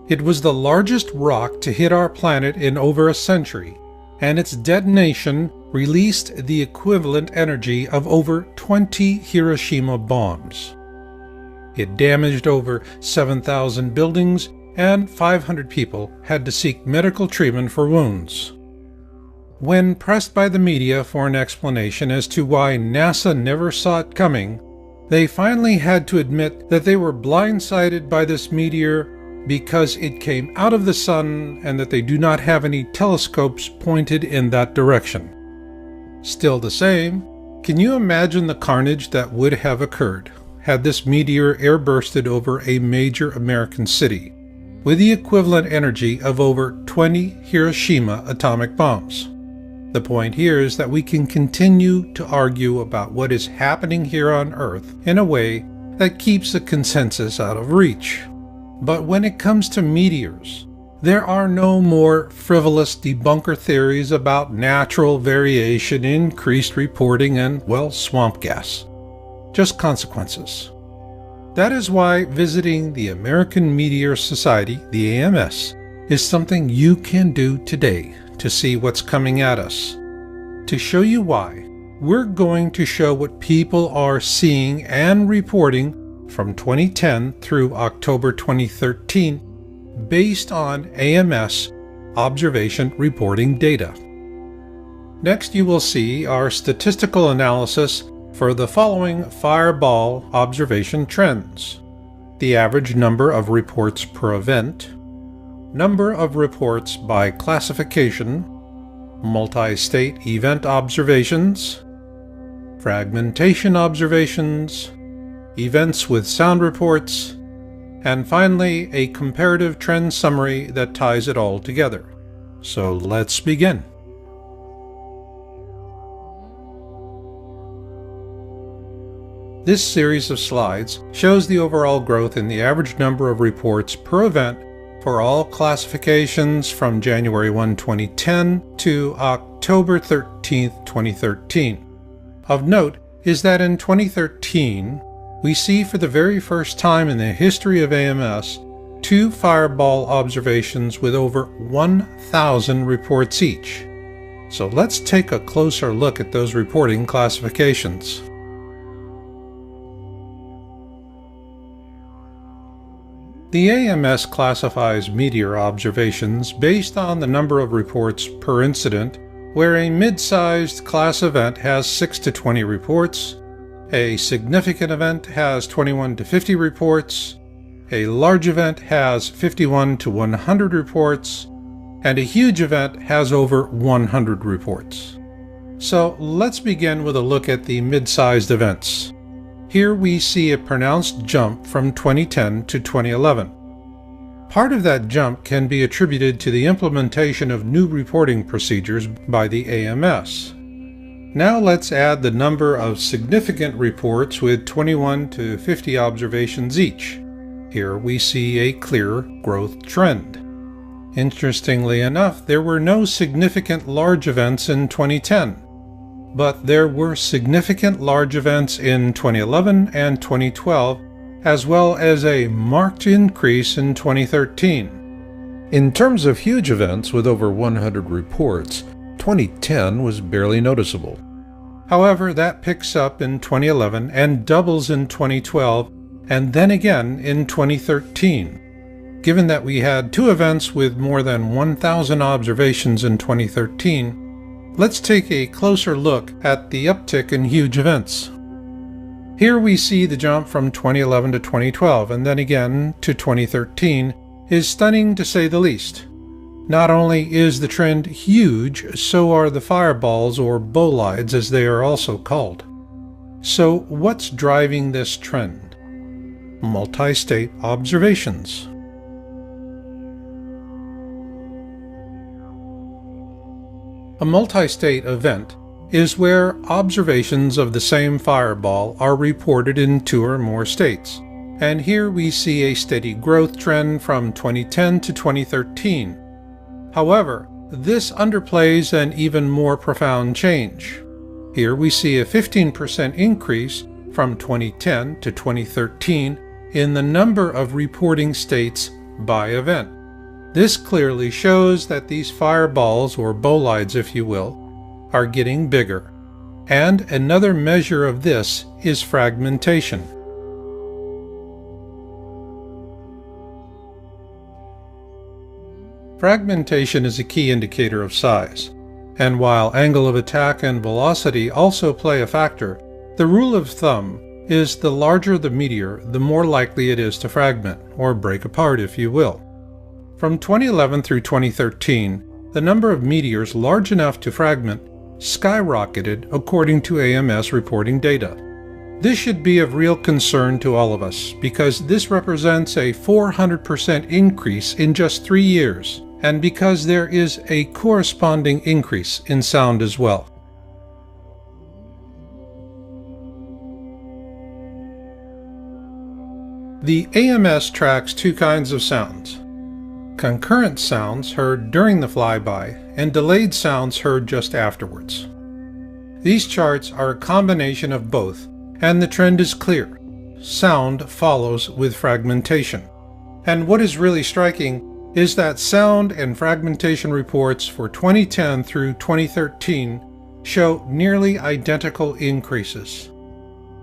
It was the largest rock to hit our planet in over a century, and its detonation released the equivalent energy of over 20 Hiroshima bombs. It damaged over 7,000 buildings, and 500 people had to seek medical treatment for wounds. When pressed by the media for an explanation as to why NASA never saw it coming, they finally had to admit that they were blindsided by this meteor because it came out of the Sun and that they do not have any telescopes pointed in that direction. Still the same, can you imagine the carnage that would have occurred had this meteor airbursted over a major American city with the equivalent energy of over 20 Hiroshima atomic bombs? The point here is that we can continue to argue about what is happening here on Earth in a way that keeps the consensus out of reach. But when it comes to meteors, there are no more frivolous debunker theories about natural variation, increased reporting, and, well, swamp gas. Just consequences. That is why visiting the American Meteor Society, the AMS, is something you can do today to see what's coming at us. To show you why, we're going to show what people are seeing and reporting from 2010 through October 2013 based on AMS observation reporting data. Next, you will see our statistical analysis for the following fireball observation trends: the average number of reports per event, number of reports by classification, multi-state event observations, fragmentation observations, events with sound reports, and finally a comparative trend summary that ties it all together. So let's begin. This series of slides shows the overall growth in the average number of reports per event for all classifications from January 1, 2010 to October 13, 2013. Of note is that in 2013, we see for the very first time in the history of AMS 2 fireball observations with over 1,000 reports each. So let's take a closer look at those reporting classifications. The AMS classifies meteor observations based on the number of reports per incident, where a mid-sized class event has 6 to 20 reports, a significant event has 21 to 50 reports, a large event has 51 to 100 reports, and a huge event has over 100 reports. So let's begin with a look at the mid-sized events. Here we see a pronounced jump from 2010 to 2011. Part of that jump can be attributed to the implementation of new reporting procedures by the AMS. Now let's add the number of significant reports with 21 to 50 observations each. Here we see a clear growth trend. Interestingly enough, there were no significant large events in 2010. But there were significant large events in 2011 and 2012, as well as a marked increase in 2013. In terms of huge events with over 100 reports, 2010 was barely noticeable. However, that picks up in 2011 and doubles in 2012, and then again in 2013. Given that we had 2 events with more than 1,000 observations in 2013, let's take a closer look at the uptick in huge events. Here we see the jump from 2011 to 2012 and then again to 2013 is stunning to say the least. Not only is the trend huge, so are the fireballs or bolides as they are also called. So what's driving this trend? Multi-state observations. A multi-state event is where observations of the same fireball are reported in 2 or more states, and here we see a steady growth trend from 2010 to 2013. However, this underplays an even more profound change. Here we see a 15% increase from 2010 to 2013 in the number of reporting states by event. This clearly shows that these fireballs, or bolides if you will, are getting bigger. And another measure of this is fragmentation. Fragmentation is a key indicator of size, and while angle of attack and velocity also play a factor, the rule of thumb is the larger the meteor, the more likely it is to fragment, or break apart if you will. From 2011 through 2013, the number of meteors large enough to fragment skyrocketed according to AMS reporting data. This should be of real concern to all of us because this represents a 400% increase in just 3 years, and because there is a corresponding increase in sound as well. The AMS tracks 2 kinds of sounds: concurrent sounds heard during the flyby and delayed sounds heard just afterwards. These charts are a combination of both, and the trend is clear. Sound follows with fragmentation. And what is really striking is that sound and fragmentation reports for 2010 through 2013 show nearly identical increases.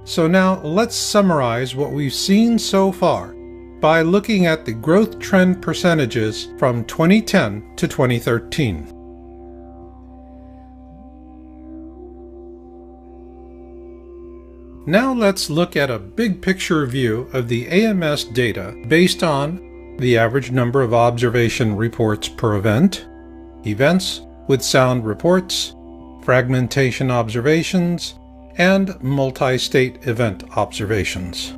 So now let's summarize what we've seen so far by looking at the growth trend percentages from 2010 to 2013. Now let's look at a big picture view of the AMS data based on the average number of observation reports per event, events with sound reports, fragmentation observations, and multi-state event observations.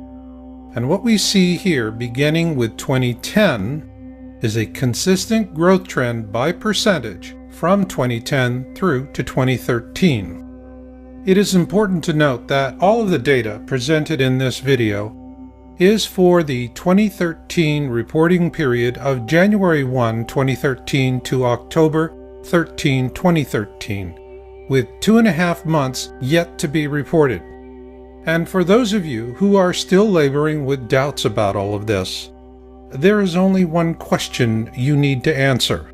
And what we see here, beginning with 2010, is a consistent growth trend by percentage from 2010 through to 2013. It is important to note that all of the data presented in this video is for the 2013 reporting period of January 1, 2013 to October 13, 2013, with 2.5 months yet to be reported. And for those of you who are still laboring with doubts about all of this, there is only one question you need to answer.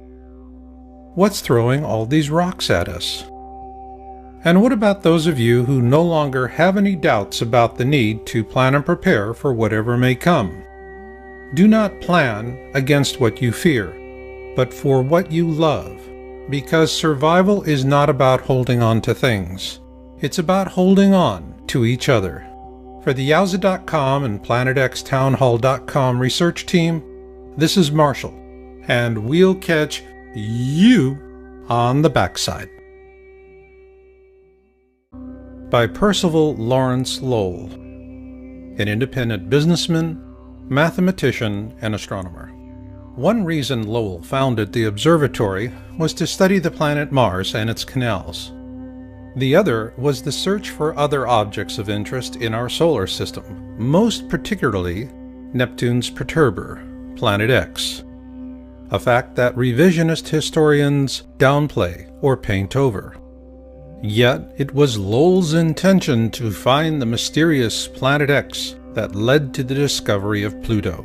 What's throwing all these rocks at us? And what about those of you who no longer have any doubts about the need to plan and prepare for whatever may come? Do not plan against what you fear, but for what you love, because survival is not about holding on to things. It's about holding on to each other. For the Yowza.com and PlanetXTownHall.com research team, this is Marshall, and we'll catch you on the backside. By Percival Lawrence Lowell, an independent businessman, mathematician, and astronomer. One reason Lowell founded the observatory was to study the planet Mars and its canals. The other was the search for other objects of interest in our solar system, most particularly Neptune's perturber, Planet X, a fact that revisionist historians downplay or paint over. Yet it was Lowell's intention to find the mysterious Planet X that led to the discovery of Pluto.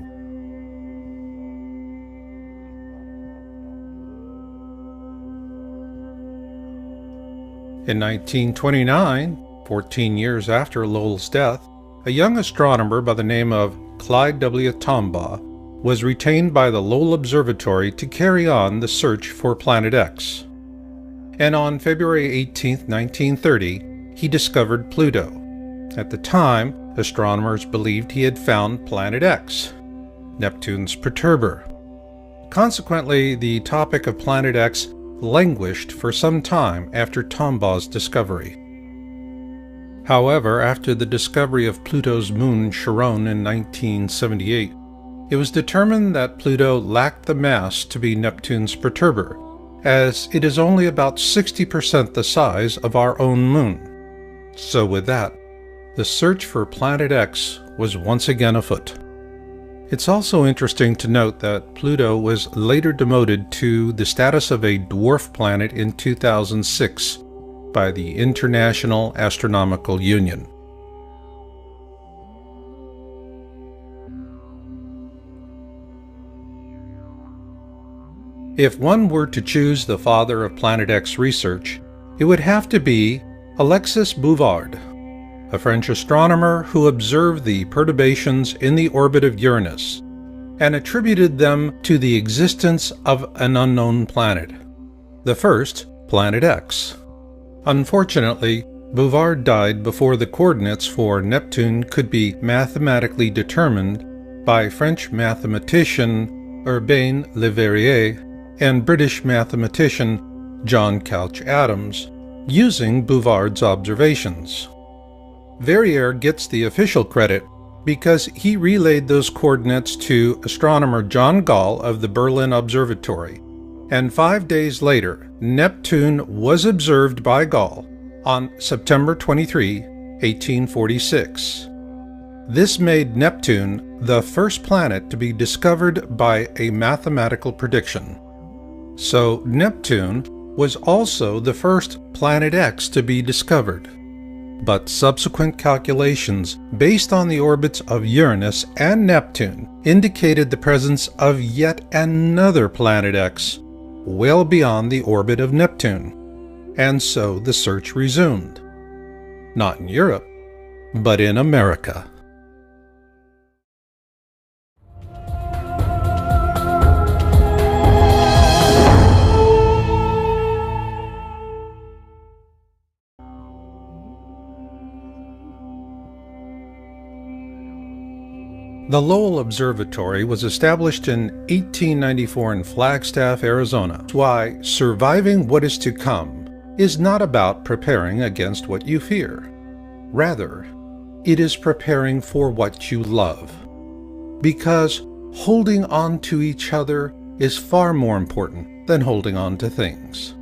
In 1929, 14 years after Lowell's death, a young astronomer by the name of Clyde W. Tombaugh was retained by the Lowell Observatory to carry on the search for Planet X. And on February 18, 1930, he discovered Pluto. At the time, astronomers believed he had found Planet X, Neptune's perturber. Consequently, the topic of Planet X languished for some time after Tombaugh's discovery. However, after the discovery of Pluto's moon Charon in 1978, it was determined that Pluto lacked the mass to be Neptune's perturber, as it is only about 60% the size of our own moon. So with that, the search for Planet X was once again afoot. It's also interesting to note that Pluto was later demoted to the status of a dwarf planet in 2006 by the International Astronomical Union. If one were to choose the father of Planet X research, it would have to be Alexis Bouvard, a French astronomer who observed the perturbations in the orbit of Uranus and attributed them to the existence of an unknown planet, the first Planet X. Unfortunately, Bouvard died before the coordinates for Neptune could be mathematically determined by French mathematician Urbain Le Verrier and British mathematician John Couch Adams, using Bouvard's observations. Verrier gets the official credit because he relayed those coordinates to astronomer John Gall of the Berlin Observatory, and 5 days later, Neptune was observed by Gall on September 23, 1846. This made Neptune the first planet to be discovered by a mathematical prediction. So Neptune was also the first Planet X to be discovered. But subsequent calculations based on the orbits of Uranus and Neptune indicated the presence of yet another Planet X, well beyond the orbit of Neptune, and so the search resumed. Not in Europe, but in America. The Lowell Observatory was established in 1894 in Flagstaff, Arizona. That's why surviving what is to come is not about preparing against what you fear. Rather, it is preparing for what you love. Because holding on to each other is far more important than holding on to things.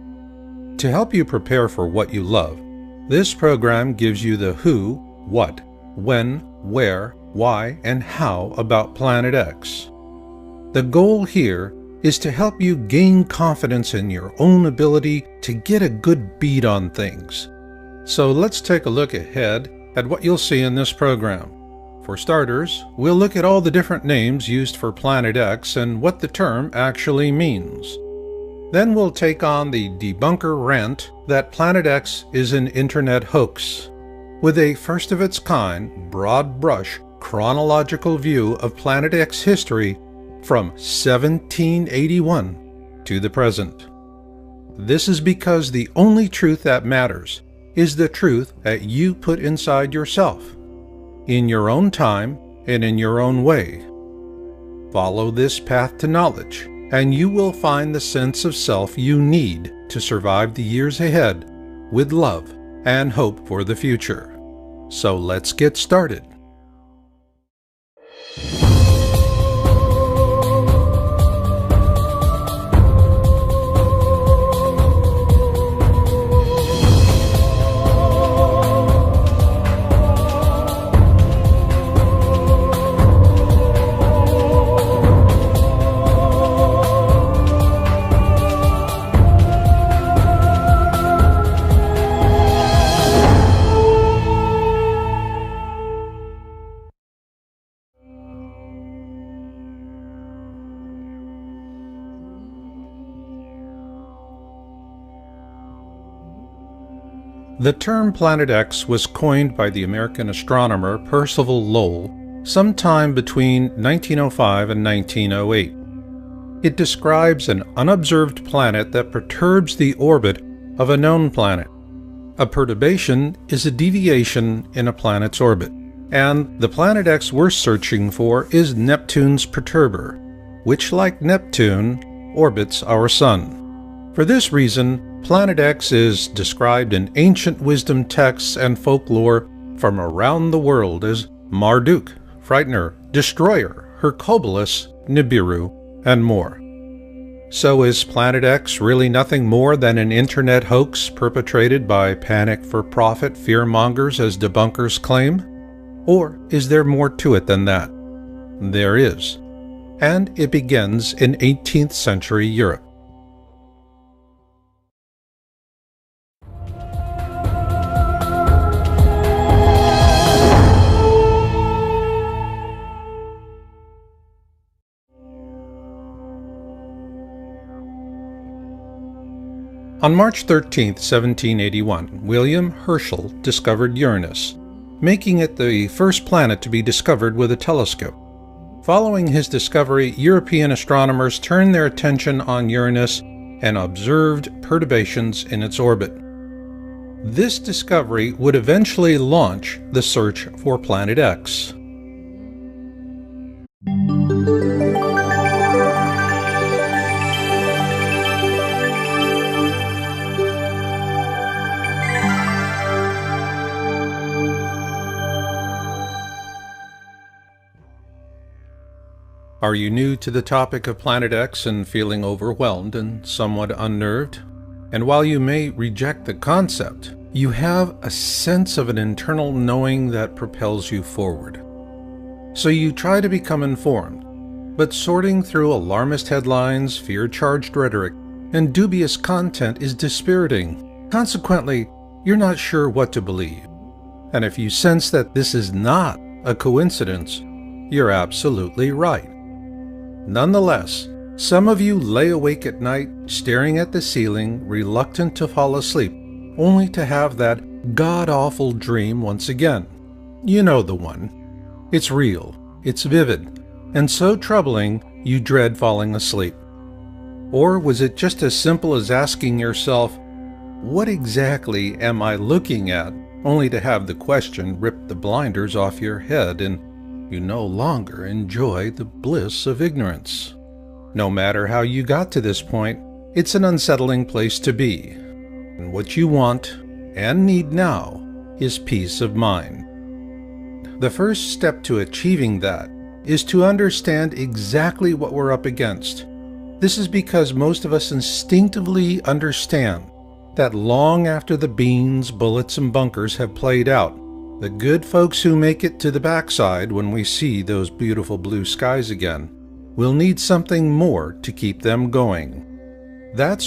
To help you prepare for what you love, this program gives you the who, what, when, where, why, and how about Planet X. The goal here is to help you gain confidence in your own ability to get a good beat on things. So let's take a look ahead at what you'll see in this program. For starters, we'll look at all the different names used for Planet X and what the term actually means. Then we'll take on the debunker rant that Planet X is an internet hoax, with a first-of-its-kind, broad-brush, chronological view of Planet X history from 1781 to the present. This is because the only truth that matters is the truth that you put inside yourself, in your own time and in your own way. Follow this path to knowledge, and you will find the sense of self you need to survive the years ahead with love and hope for the future. So let's get started. The term Planet X was coined by the American astronomer Percival Lowell sometime between 1905 and 1908. It describes an unobserved planet that perturbs the orbit of a known planet. A perturbation is a deviation in a planet's orbit, and the Planet X we're searching for is Neptune's perturber, which, like Neptune, orbits our Sun. For this reason, Planet X is described in ancient wisdom texts and folklore from around the world as Marduk, Frightener, Destroyer, Hercules, Nibiru, and more. So is Planet X really nothing more than an internet hoax perpetrated by panic-for-profit fearmongers as debunkers claim? Or is there more to it than that? There is. And it begins in 18th century Europe. On March 13, 1781, William Herschel discovered Uranus, making it the first planet to be discovered with a telescope. Following his discovery, European astronomers turned their attention on Uranus and observed perturbations in its orbit. This discovery would eventually launch the search for Planet X. Are you new to the topic of Planet X and feeling overwhelmed and somewhat unnerved? And while you may reject the concept, you have a sense of an internal knowing that propels you forward. So you try to become informed, but sorting through alarmist headlines, fear-charged rhetoric, and dubious content is dispiriting. Consequently, you're not sure what to believe. And if you sense that this is not a coincidence, you're absolutely right. Nonetheless, some of you lay awake at night, staring at the ceiling, reluctant to fall asleep, only to have that god-awful dream once again. You know the one. It's real, it's vivid, and so troubling you dread falling asleep. Or was it just as simple as asking yourself, what exactly am I looking at, only to have the question rip the blinders off your head and You no longer enjoy the bliss of ignorance. No matter how you got to this point, it's an unsettling place to be. And what you want and need now is peace of mind. The first step to achieving that is to understand exactly what we're up against. This is because most of us instinctively understand that long after the beans, bullets, and bunkers have played out, the good folks who make it to the backside when we see those beautiful blue skies again will need something more to keep them going. That's